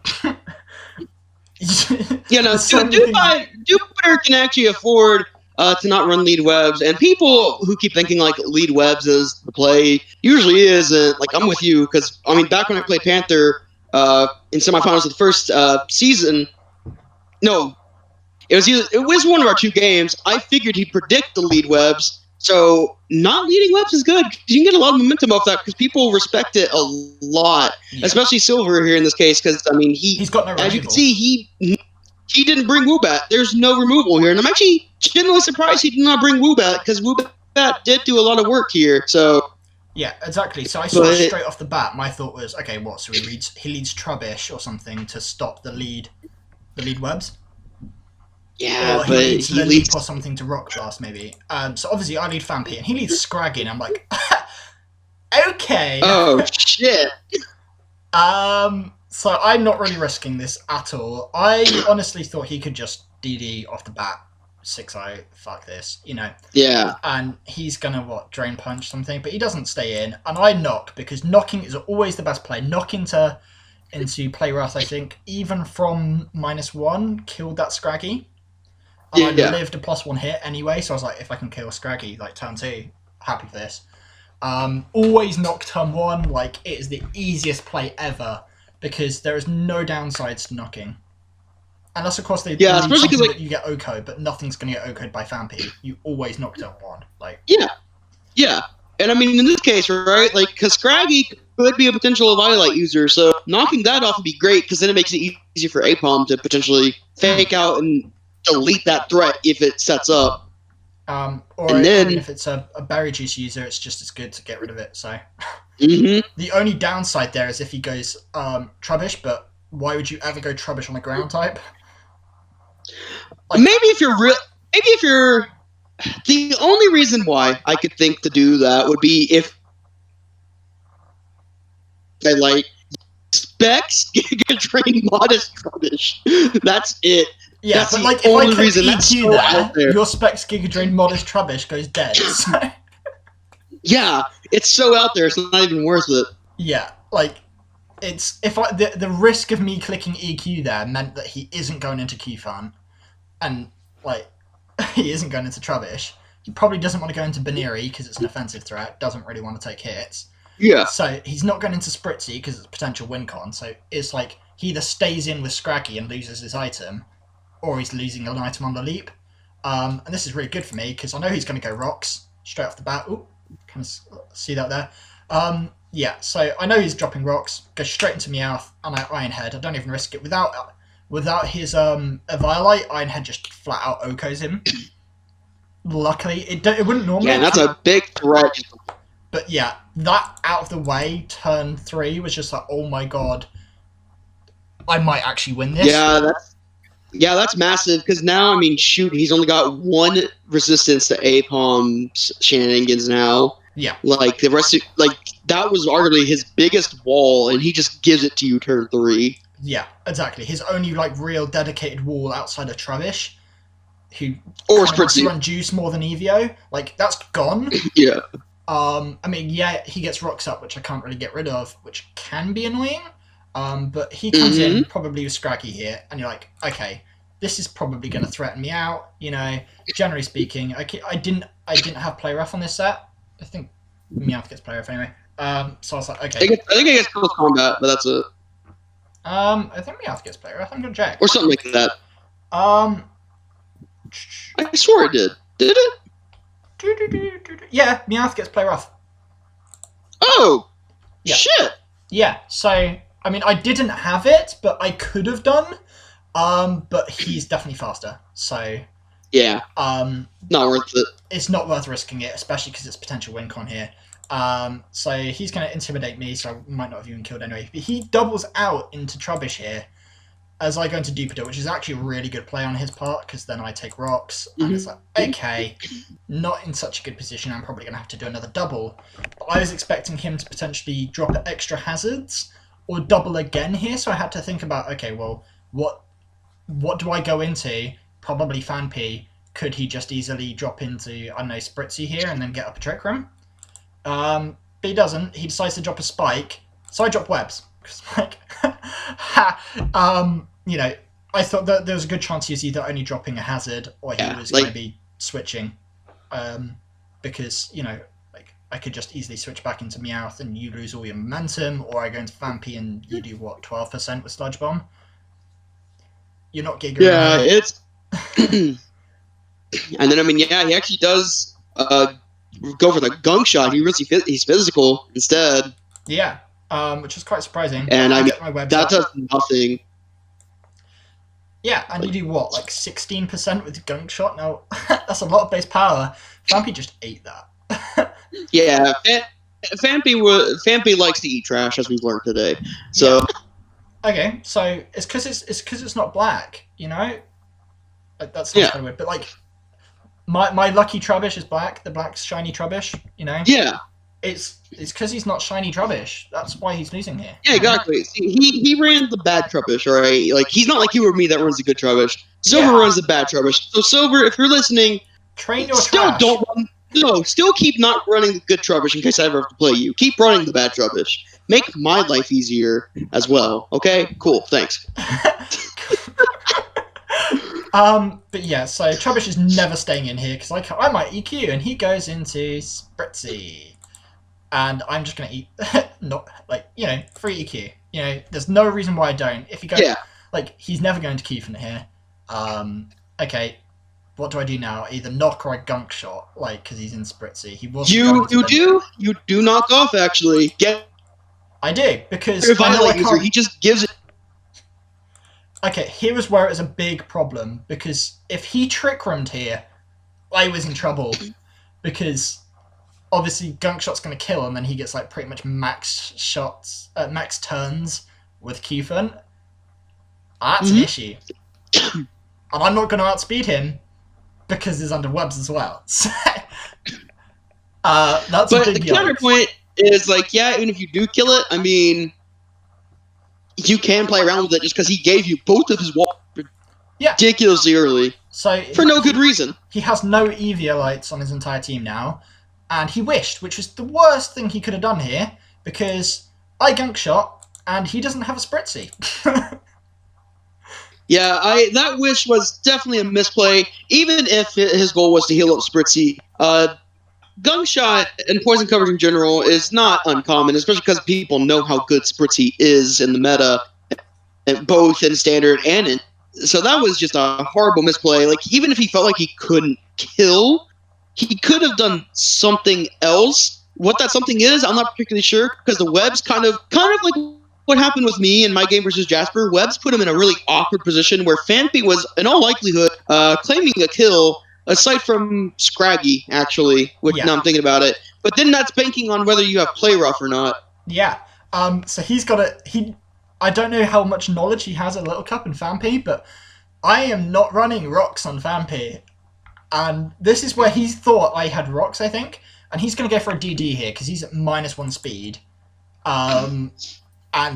Jupiter can actually afford to not run lead Webs, and people who keep thinking like lead Webs is the play usually isn't. Like, I'm with you because I mean, back when I played Panther in semifinals of the first season, no, it was one of our 2 games. I figured he'd predict the lead Webs. So not leading Webs is good. You can get a lot of momentum off that because people respect it a lot, especially Silver here in this case. Because I mean, he's got no removal. As you can see, he didn't bring Woobat. There's no removal here, and I'm actually genuinely surprised he did not bring Woobat because Woobat did do a lot of work here. So yeah, exactly. So I saw straight off the bat. My thought was, okay, what? So he leads Trubbish or something to stop the lead Webs. Yeah, or he leads or something to Rock Blast, maybe. So obviously I lead Fanpy, and he leads Scraggy, and I'm like, okay. Oh, shit. So I'm not really risking this at all. I honestly thought he could just DD off the bat, 6-0, fuck this, Yeah. And he's gonna, Drain Punch something, but he doesn't stay in, and I knock, because knocking is always the best play. Knock into Play Rough, I think, even from -1, killed that Scraggy. And I lived a +1 hit anyway, so I was like, if I can kill Scraggy, like, turn 2, happy for this. Always knock turn 1, like, it is the easiest play ever, because there is no downsides to knocking. Unless, of course, especially because like, you get OHKO, but nothing's going to get OHKO'd by Fanpy. You always knock turn 1. Like, yeah. And I mean, in this case, right, like, because Scraggy could be a potential Violet user, so knocking that off would be great, because then it makes it easier for Apom to potentially fake out and delete that threat if it sets up. Then if it's a berry juice user, it's just as good to get rid of it. So the only downside there is if he goes Trubbish, but why would you ever go Trubbish on a ground type? Like, maybe if you're the only reason why I could think to do that would be if I like Specs Giga Drain Modest Trubbish. That's it. Yeah, that's but like if I click EQ there, your Specs Giga Drain Modest Trubbish goes dead. So. Yeah, it's so out there, it's not even worth it. Yeah, like it's the risk of me clicking EQ there meant that he isn't going into Q-Fan, and like he isn't going into Trubbish. He probably doesn't want to go into Baneri because it's an offensive threat. Doesn't really want to take hits. Yeah. So he's not going into Spritzy because it's a potential win con. So it's like he either stays in with Scraggy and loses his item, or he's losing an item on the leap. And this is really good for me because I know he's going to go Rocks straight off the bat. Ooh, can see that there. Yeah, so I know he's dropping Rocks, goes straight into Meowth, and I Iron Head. I don't even risk it. Without his Eviolite, Iron Head just flat out OHKOs him. Luckily, it wouldn't normally. Yeah, that's a big threat. But yeah, that out of the way, turn 3 was just like, oh my god, I might actually win this. Yeah, that's massive, because now, I mean, shoot, he's only got 1 resistance to Apom's shenanigans now. Yeah. Like, the rest of, like, that was arguably his biggest wall, and he just gives it to you turn 3. Yeah, exactly. His only, like, real dedicated wall outside of Trubbish, who wants to run Juice more than Evio, like, that's gone. Yeah. I mean, yeah, he gets Rocks up, which I can't really get rid of, which can be annoying. But he comes in probably with Scraggy here, and you're like, okay, this is probably going to threaten me out. You know, generally speaking, I didn't have play rough on this set. I think Meowth gets play rough anyway. So I was like, okay. I think I get close combat, but that's it. I think Meowth gets play rough. I'm gonna check. Or something like that. I swore it did. Did it? Yeah, Meowth gets play rough. Oh, yeah. Shit. Yeah. So I mean, I didn't have it, but I could have done. But he's definitely faster. So yeah. Not worth it. It's not worth risking it, especially because it's potential win con here. So he's going to intimidate me, so I might not have even killed anyway. But he doubles out into Trubbish here as I go into Deeper, which is actually a really good play on his part, because then I take Rocks, and it's like, okay, not in such a good position, I'm probably going to have to do another double. But I was expecting him to potentially drop extra hazards, or double again here, so I had to think about, okay, well, what do I go into? Probably Fanpy. Could he just easily drop into, I don't know, Spritzy here, and then get up a Trick Room? But he doesn't. He decides to drop a Spike, so I drop Webs. Like, you know, I thought that there was a good chance he was either only dropping a hazard or he was going to be switching. Because, you know, like, I could just easily switch back into Meowth and you lose all your momentum, or I go into Fanpy and you do, what, 12% with Sludge Bomb? You're not giggling. Yeah, it's... And then, I mean, yeah, he actually does go for the Gunk Shot. He's physical instead. Yeah. Which is quite surprising. And I mean, that does nothing. Yeah, and you do what, like 16% with Gunk Shot? Now, that's a lot of base power. Fampy just ate that. Yeah, Fampy likes to eat trash, as we've learned today. So, yeah. Okay, so it's because it's not black, you know. Like, that sounds kind of weird, but like my lucky Trubbish is black. The black's shiny Trubbish, you know. Yeah. It's because he's not shiny Trubbish. That's why he's losing here. Yeah, exactly. He ran the bad Trubbish, right? Like, he's not like you or me that runs a good Trubbish. Silver runs the bad Trubbish. So Silver, if you're listening, train your trash. Still keep not running the good Trubbish in case I ever have to play you. Keep running the bad Trubbish. Make my life easier as well. Okay? Cool. Thanks. But yeah, so Trubbish is never staying in here because I might EQ, and he goes into Spritzy. And I'm just going to eat, not, like, you know, free EQ. You know, there's no reason why I don't. If you go, like, he's never going to keep in here. Okay, what do I do now? Either knock or I Gunk Shot, like, because he's in Spritzy. He wasn't You do knock off, actually. I do, because he just gives it. Okay, here was where it was a big problem, because if he Trick Roomed here, I was in trouble, because obviously Gunk Shot's going to kill, and then he gets like pretty much max turns with Q-Fin. That's an issue. And I'm not going to outspeed him because he's under webs as well. So, that's a big the counterpoint is like, yeah, even if you do kill it, I mean, you can play around with it just because he gave you both of his walls ridiculously early. So for no good reason. He has no Eviolites on his entire team now. And he wished, which was the worst thing he could have done here, because I Gunk Shot, and he doesn't have a Spritzy. Yeah, that wish was definitely a misplay, even if his goal was to heal up Spritzy Gunshot and poison coverage in general is not uncommon, especially because people know how good Spritzy is in the meta, both in standard and in. So that was just a horrible misplay. Like, even if he felt like he couldn't kill, he could have done something else. What that something is, I'm not particularly sure, because the webs kind of like what happened with me in my game versus Jasper. Webs put him in a really awkward position where Fanpy was, in all likelihood, claiming a kill, aside from Scraggy, actually. Now I'm thinking about it. But then that's banking on whether you have play rough or not. Yeah. So he's got I don't know how much knowledge he has at Little Cup and Fanpy, but I am not running rocks on Fanpy. And this is where he thought I had rocks, I think. And he's going to go for a DD here, because he's at -1 speed. And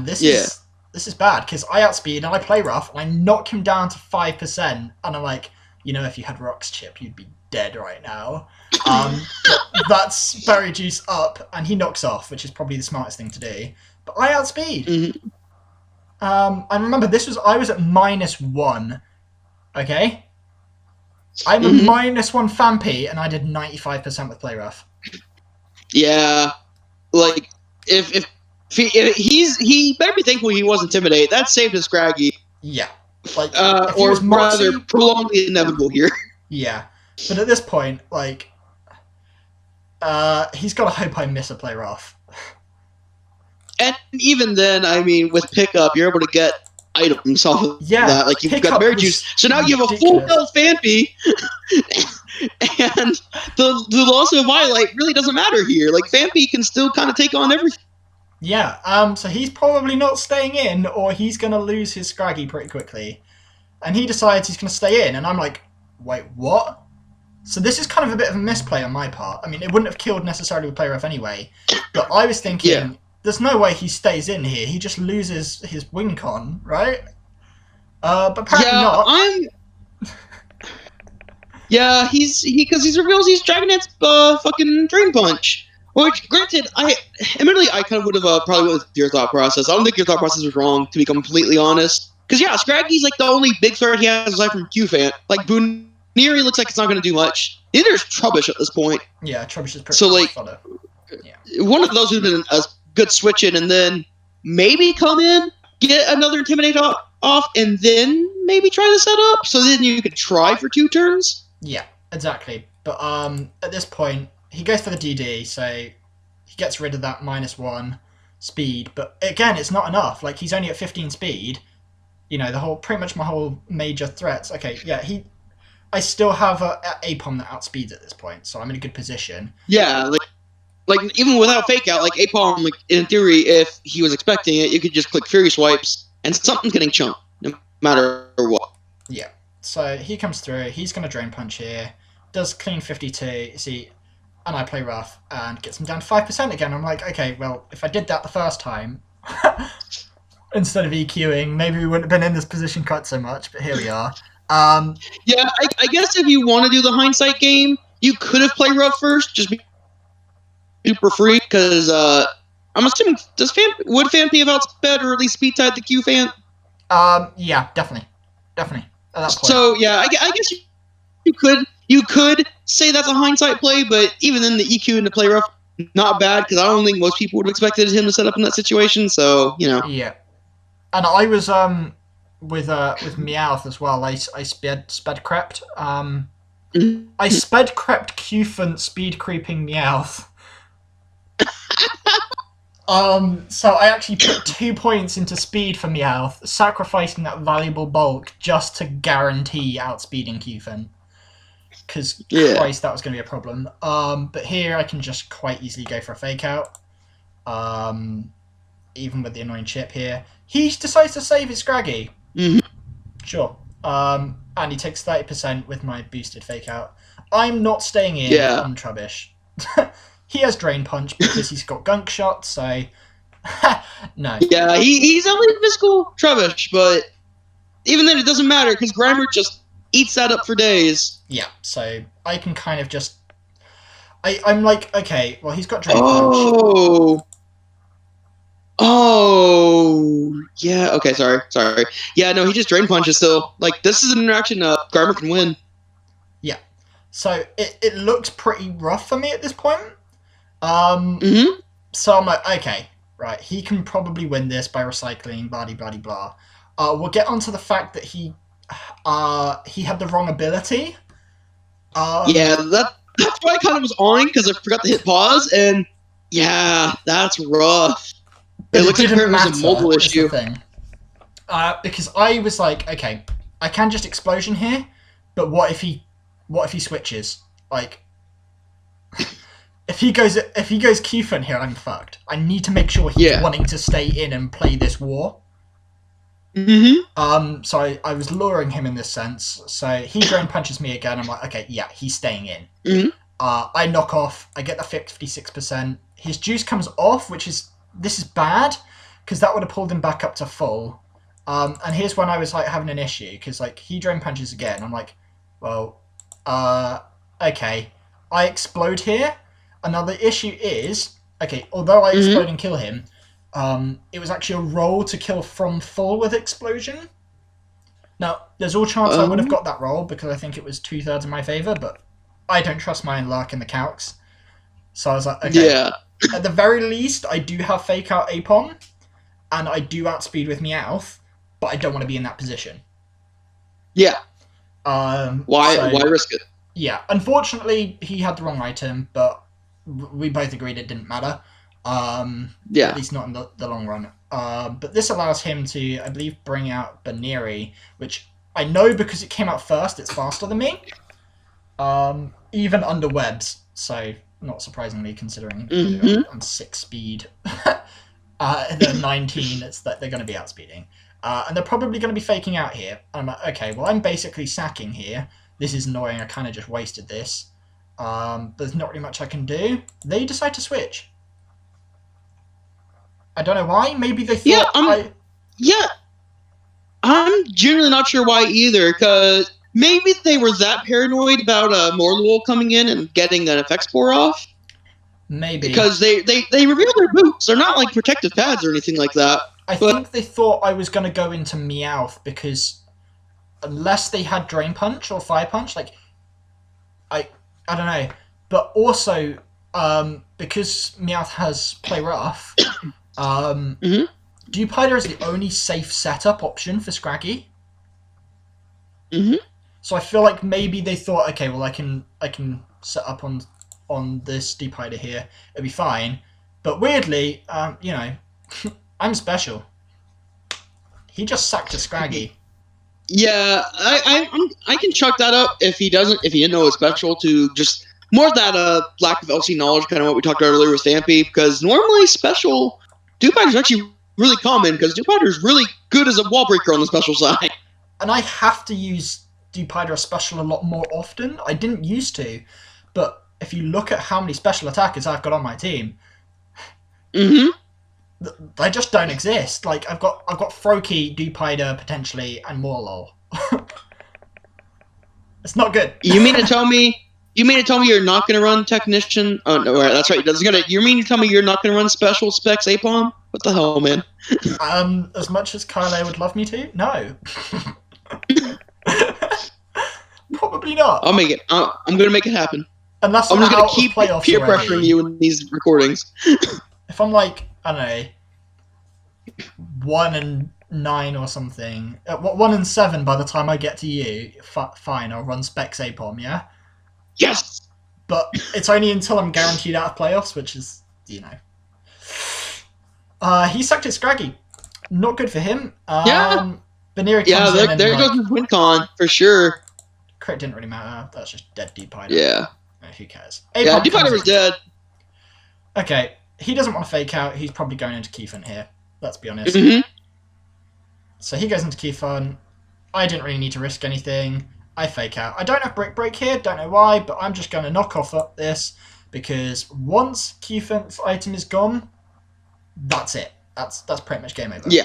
this is bad, because I outspeed and I play rough, and I knock him down to 5%, and I'm like, if you had rocks, Chip, you'd be dead right now. That's Berry Juice up, and he knocks off, which is probably the smartest thing to do. But I outspeed. Mm-hmm. And remember, I was at -1. Okay? I'm a -1 Fanpy, and I did 95% with play rough. Yeah. Like, if he better be thankful he was Intimidate. That saved his Scraggy. Yeah. Like, or rather, prolong the inevitable here. Yeah. But at this point, like, he's got to hope I miss a play rough. And even then, I mean, with pickup, you're able to get items off of that. Like, you've got Berry Juice. So now you have a full health Fanpy. And the loss of Violet really doesn't matter here. Like, Fanpy can still kind of take on everything. Yeah, so he's probably not staying in, or he's going to lose his Scraggy pretty quickly. And he decides he's going to stay in, and I'm like, wait, what? So this is kind of a bit of a misplay on my part. I mean, it wouldn't have killed necessarily with play rough anyway, but I was thinking, there's no way he stays in here. He just loses his win con, right? But apparently not. Yeah, because he reveals he's Dragonette's fucking Drain Punch. Which, granted, admittedly, I kind of would have probably went with your thought process. I don't think your thought process was wrong, to be completely honest. Because, yeah, Scraggy's like the only big threat he has aside from Q-Fan. Like, Booneri looks like it's not going to do much. Neither is Trubbish at this point. Yeah, Trubbish is pretty fodder. One of those would have been a good switch in, and then maybe come in, get another Intimidate off, and then maybe try to set up, so then you could try for 2 turns. Yeah, exactly. But at this point, he goes for the DD, so he gets rid of that -1 speed. But again, it's not enough. Like, he's only at 15 speed. Pretty much my whole major threats. Okay, yeah, I still have a Apom that outspeeds at this point, so I'm in a good position. Yeah, like even without fake out, like Apom, like in theory, if he was expecting it, you could just click Fury Swipes, and something's getting chunked, no matter what. Yeah. So he comes through. He's going to Drain Punch here. Does clean 52. See, and I play rough and gets him down to 5% again. I'm like, okay, well, if I did that the first time, instead of EQing, maybe we wouldn't have been in this position quite so much. But here we are. Yeah, I guess if you want to do the hindsight game, you could have played rough first, just be super free. Because I'm assuming would Fanpy have outsped or at least speed tied the Q Fan? Yeah, definitely. At that point. So yeah, I guess you could say that's a hindsight play, but even then the EQ into play rough, not bad, because I don't think most people would have expected him to set up in that situation. So Yeah, and I was with Meowth as well. I sped crept. I sped crept Qfant speed creeping Meowth. So I actually put 2 points into speed for Meowth, sacrificing that valuable bulk just to guarantee outspeeding Qfant. Because, Christ, that was going to be a problem. But here I can just quite easily go for a fake out. Even with the annoying chip here. He decides to save his Scraggy. Mm-hmm. Sure. And he takes 30% with my boosted fake out. I'm not staying in on Trubbish. He has Drain Punch because he's got Gunk Shot, so... no. Yeah, he's only physical Trubbish, but even then it doesn't matter, because Grimer just eats that up for days. Yeah, so I can kind of just... I'm like, okay, well, he's got Drain Punch. Oh, yeah, okay, sorry. Yeah, no, he just Drain Punches still. Like, this is an interaction Grimer can win. Yeah. So it looks pretty rough for me at this point. Um, Mm-hmm. so I'm like, okay, right, he can probably win this by recycling, blah blah blah blah. We'll get onto the fact that he had the wrong ability. Yeah, that's why I kind of was on because I forgot to hit pause, and yeah, that's rough. It But it looks like didn't it was a matter, mobile is the issue. thing. Because I was like, okay, I can just explosion here, but what if he switches? Like, if he goes Kiefer here, I'm fucked. I need to make sure he's Yeah. wanting to stay in and play this war. Mm-hmm. So I was luring him in this sense. So he drain punches me again. I'm like, okay, yeah, he's staying in. Mm-hmm. I knock off. I get the 56%. His juice comes off, this is bad because that would have pulled him back up to full. And here's when I was like having an issue because like he drain punches again. I'm like, well, okay, I explode here. And now the issue is, okay, although I explode and kill him, it was actually a roll to kill from full with explosion. Now, there's all chance I would have got that roll because I think it was 2/3 in my favor, but I don't trust my own luck in the calcs. So I was like, okay, Yeah. at the very least, I do have fake out Apom, and I do outspeed with Meowth, but I don't want to be in that position. Yeah. Why risk it? Yeah, unfortunately, he had the wrong item, but we both agreed it didn't matter. Yeah. At least not in the long run. But this allows him to, I believe, bring out Baneri, which I know because it came out first, it's faster than me. Even under webs, so not surprisingly considering I'm 6 speed. They're 19, it's that they're going to be outspeeding. And they're probably going to be faking out here. And I'm like, okay, well, I'm basically sacking here. This is annoying, I kind of just wasted this. There's not really much I can do. They decide to switch. I don't know why. Maybe they thought I'm generally not sure why either, because maybe they were that paranoid about Morlul coming in and getting an effect spore off. Maybe. Because they reveal their boots. They're not like protective pads or anything like that. I think they thought I was going to go into Meowth because unless they had Drain Punch or Fire Punch, like, I don't know. But also, because Meowth has Play Rough, Dupider is the only safe setup option for Scraggy. So I feel like maybe they thought, okay, well I can set up on this Dupider here, it'll be fine. But weirdly, you know, I'm special. He just sacked a Scraggy. Yeah, I can chuck that up if he didn't know it's special to just more of that lack of LC knowledge, kind of what we talked about earlier with Stampy, because normally special Dupider is actually really common because Dupider is really good as a wall breaker on the special side. And I have to use Dupider special a lot more often. I didn't used to, but if you look at how many special attackers I've got on my team, they just don't exist. Like I've got Froakie, Dupider potentially, and Morlul. It's not good. You mean to tell me you're not going to run Technician? Oh no, that's right. You mean to tell me you're not going to run Special Specs Apom? What the hell, man? As much as Kyle would love me to, no. Probably not. I'll make it. I'm going to make it happen. Unless I'm just going to keep peer already. pressuring you in these recordings. If I'm like, I don't know, 1-9 or something, 1-7 by the time I get to you, fine, I'll run Specs Apom, yeah? Yes! But it's only until I'm guaranteed out of playoffs, which is, you know. He sucked at Scraggy. Not good for him. Yeah. Baneri comes in there goes his win con, for sure. Crit didn't really matter. That's just dead Dupider. Yeah. Who cares? Yeah, Dupider was dead. Okay, he doesn't want to fake out. He's probably going into Keyfun here. Let's be honest. So he goes into Keyfun. I didn't really need to risk anything. I fake out. I don't have Brick Break here. Don't know why, but I'm just going to knock off this because once Keyfun's item is gone, that's it. That's pretty much game over. Yeah.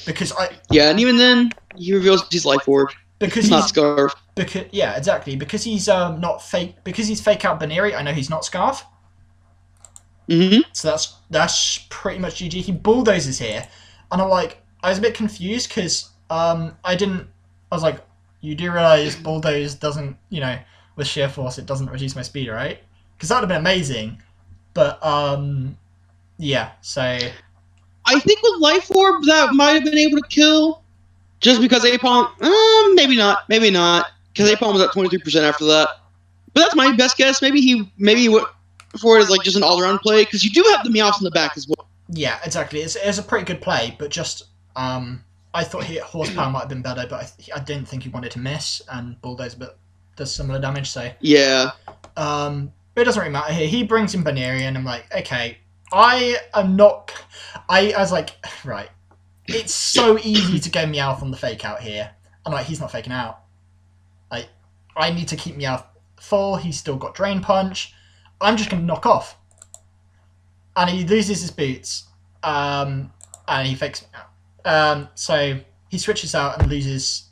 Because and even then, he reveals his life orb. Because not Scarf. Because exactly. Because he's not fake. Because he's fake out Baneri. I know he's not Scarf. So that's pretty much GG. He bulldozes here, and I was a bit confused because I was like, you do realize bulldoze doesn't, with sheer force it doesn't reduce my speed, right? Because that would have been amazing. But yeah. So I think with Life Orb that might have been able to kill, just because Apom. Maybe not. Maybe not. Because Apom was at 23% after that. But that's my best guess. Maybe he went for it as like just an all around play because you do have the Meowths in the back as well. Yeah, exactly. It's a pretty good play, but just I thought horsepower might have been better, but I didn't think he wanted to miss, and Bulldozer does similar damage. So yeah, but it doesn't really matter here. He brings in Baneri, and I'm like, okay, I am not. I was like, right, it's so easy to go Meowth on the fake out here. I'm like, he's not faking out. Like, I need to keep Meowth full. He's still got Drain Punch. I'm just gonna knock off. And he loses his boots, and he fakes me out. So he switches out and loses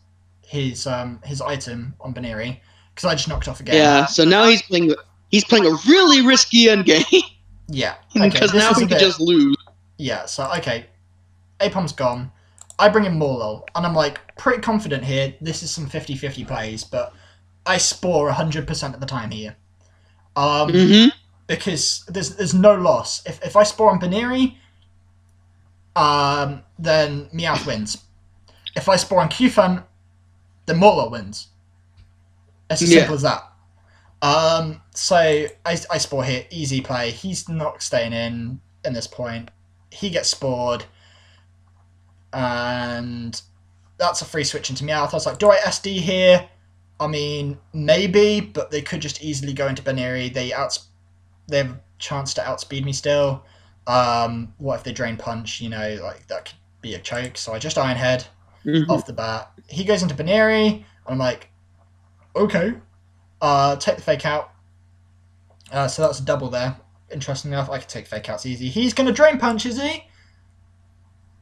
his item on Baneri because I just knocked off again. Yeah, so now he's playing a really risky end game. Yeah, because now he could just lose. Yeah, so okay, Apom's gone. I bring in Morlul, and I'm like pretty confident here. This is some 50-50 plays, but I spore 100% of the time here. Because there's no loss. If I spore on Baneri, then Meowth wins. If I spore on Qfun, then Morlul wins. It's as simple as that. So I spore here, easy play. He's not staying in this point. He gets spored, and that's a free switch into Meowth. I was like, do I SD here? I mean, maybe, but they could just easily go into Baneri. They have a chance to outspeed me still. What if they Drain Punch? You know, like that could be a choke. So I just Iron Head off the bat. He goes into Baneri. I'm like, okay. Take the fake out. So that's a double there. Interesting enough, I can take fake outs easy. He's going to Drain Punch, is he?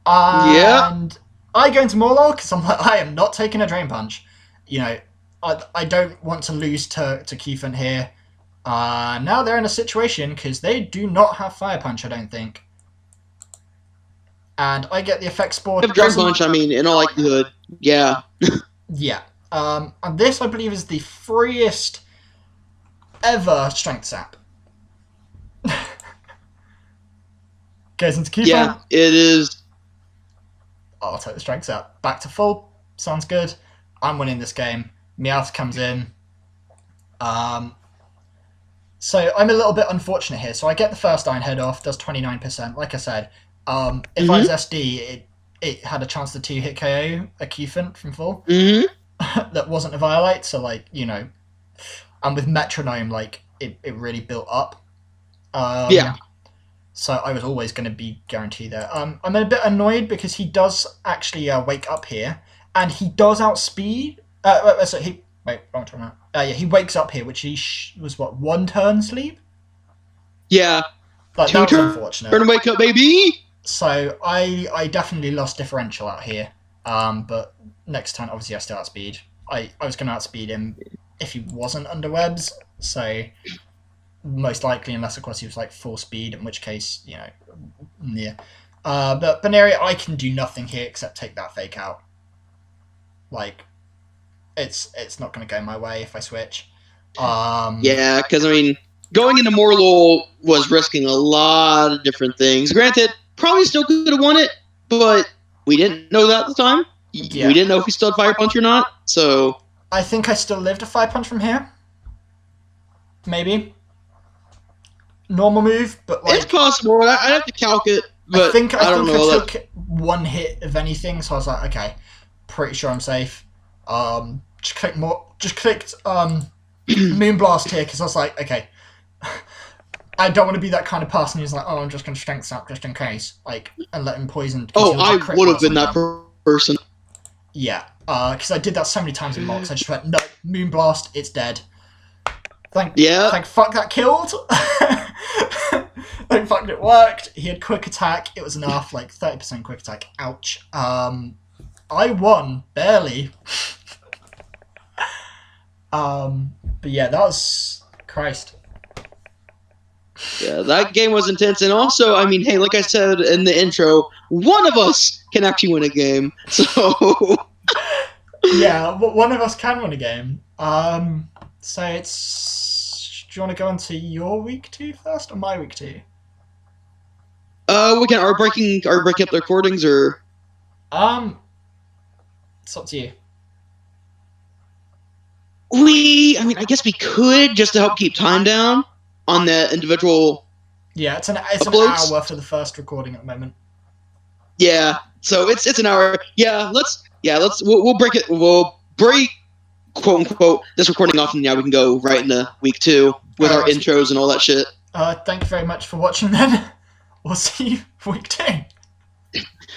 And I go into Morlul because I'm like, I am not taking a Drain Punch. You know, I don't want to lose to Qfun here. Now they're in a situation because they do not have Fire Punch, I don't think. And I get the effect spore. Dragon Punch, I mean, in all likelihood, yeah. Yeah. And this, I believe, is the freest ever Strength Sap. Goes into Qfun. Yeah, it is. I'll take the Strength Sap. Back to full. Sounds good. I'm winning this game. Meowth comes in. So I'm a little bit unfortunate here. So I get the first Iron Head off, does 29%. Like I said, if I was SD, it had a chance to 2-hit KO a Qfun from full. That wasn't a Violate, so like, you know, and with Metronome, like, it really built up. Yeah. So I was always going to be guaranteed there. I'm a bit annoyed because he does actually wake up here, and he does outspeed. Wrong turn around. Yeah, he wakes up here, which he was what, 1 turn sleep? Yeah. Like, that was unfortunate. Turn and wake up, baby. So I definitely lost differential out here. But next turn, obviously, I still outspeed. I was going to outspeed him if he wasn't under webs. So most likely, unless of course he was like full speed, in which case, you know, yeah. But Baneri, I can do nothing here except take that fake out. Like, it's not going to go my way if I switch. Yeah, because I mean, going into Morlul was risking a lot of different things. Granted, probably still could have won it, but we didn't know that at the time. Yeah. We didn't know if he still had Fire Punch or not, so... I think I still lived a Fire Punch from here. Maybe. Normal move, but like... It's possible. I'd have to calc it, but I think I took 1 hit of anything, so I was like, okay, pretty sure I'm safe. Just clicked Moonblast here, because I was like, okay, I don't want to be that kind of person who's like, oh, I'm just going to Strength Sap just in case, like, and let him poison. Oh, I would have been that person. Yeah, because I did that so many times in mocks. I just went, no, Moonblast, it's dead. Thank fuck that killed. Thank fuck it worked. He had quick attack. It was enough, like 30% quick attack. Ouch. I won barely. But yeah, that was Christ. Yeah, that game was intense, and also, I mean, hey, like I said in the intro, one of us can actually win a game. So yeah, one of us can win a game. So it's. Do you want to go into your week 2 first or my week 2? We can are breaking up the recordings or It's up to you. I guess we could just to help keep time down on the individual. Yeah, it's an uploads. hour for the first recording at the moment. Yeah, so it's an hour. We'll break it. We'll break quote unquote this recording off, and we can go right into week 2 with our intros and all that shit. Thank you very much for watching. Then we'll see you week 2.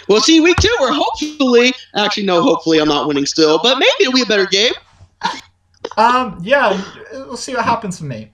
We'll see you week 2, where hopefully, hopefully I'm not winning still, but maybe it'll be a better game. Yeah, we'll see what happens for me.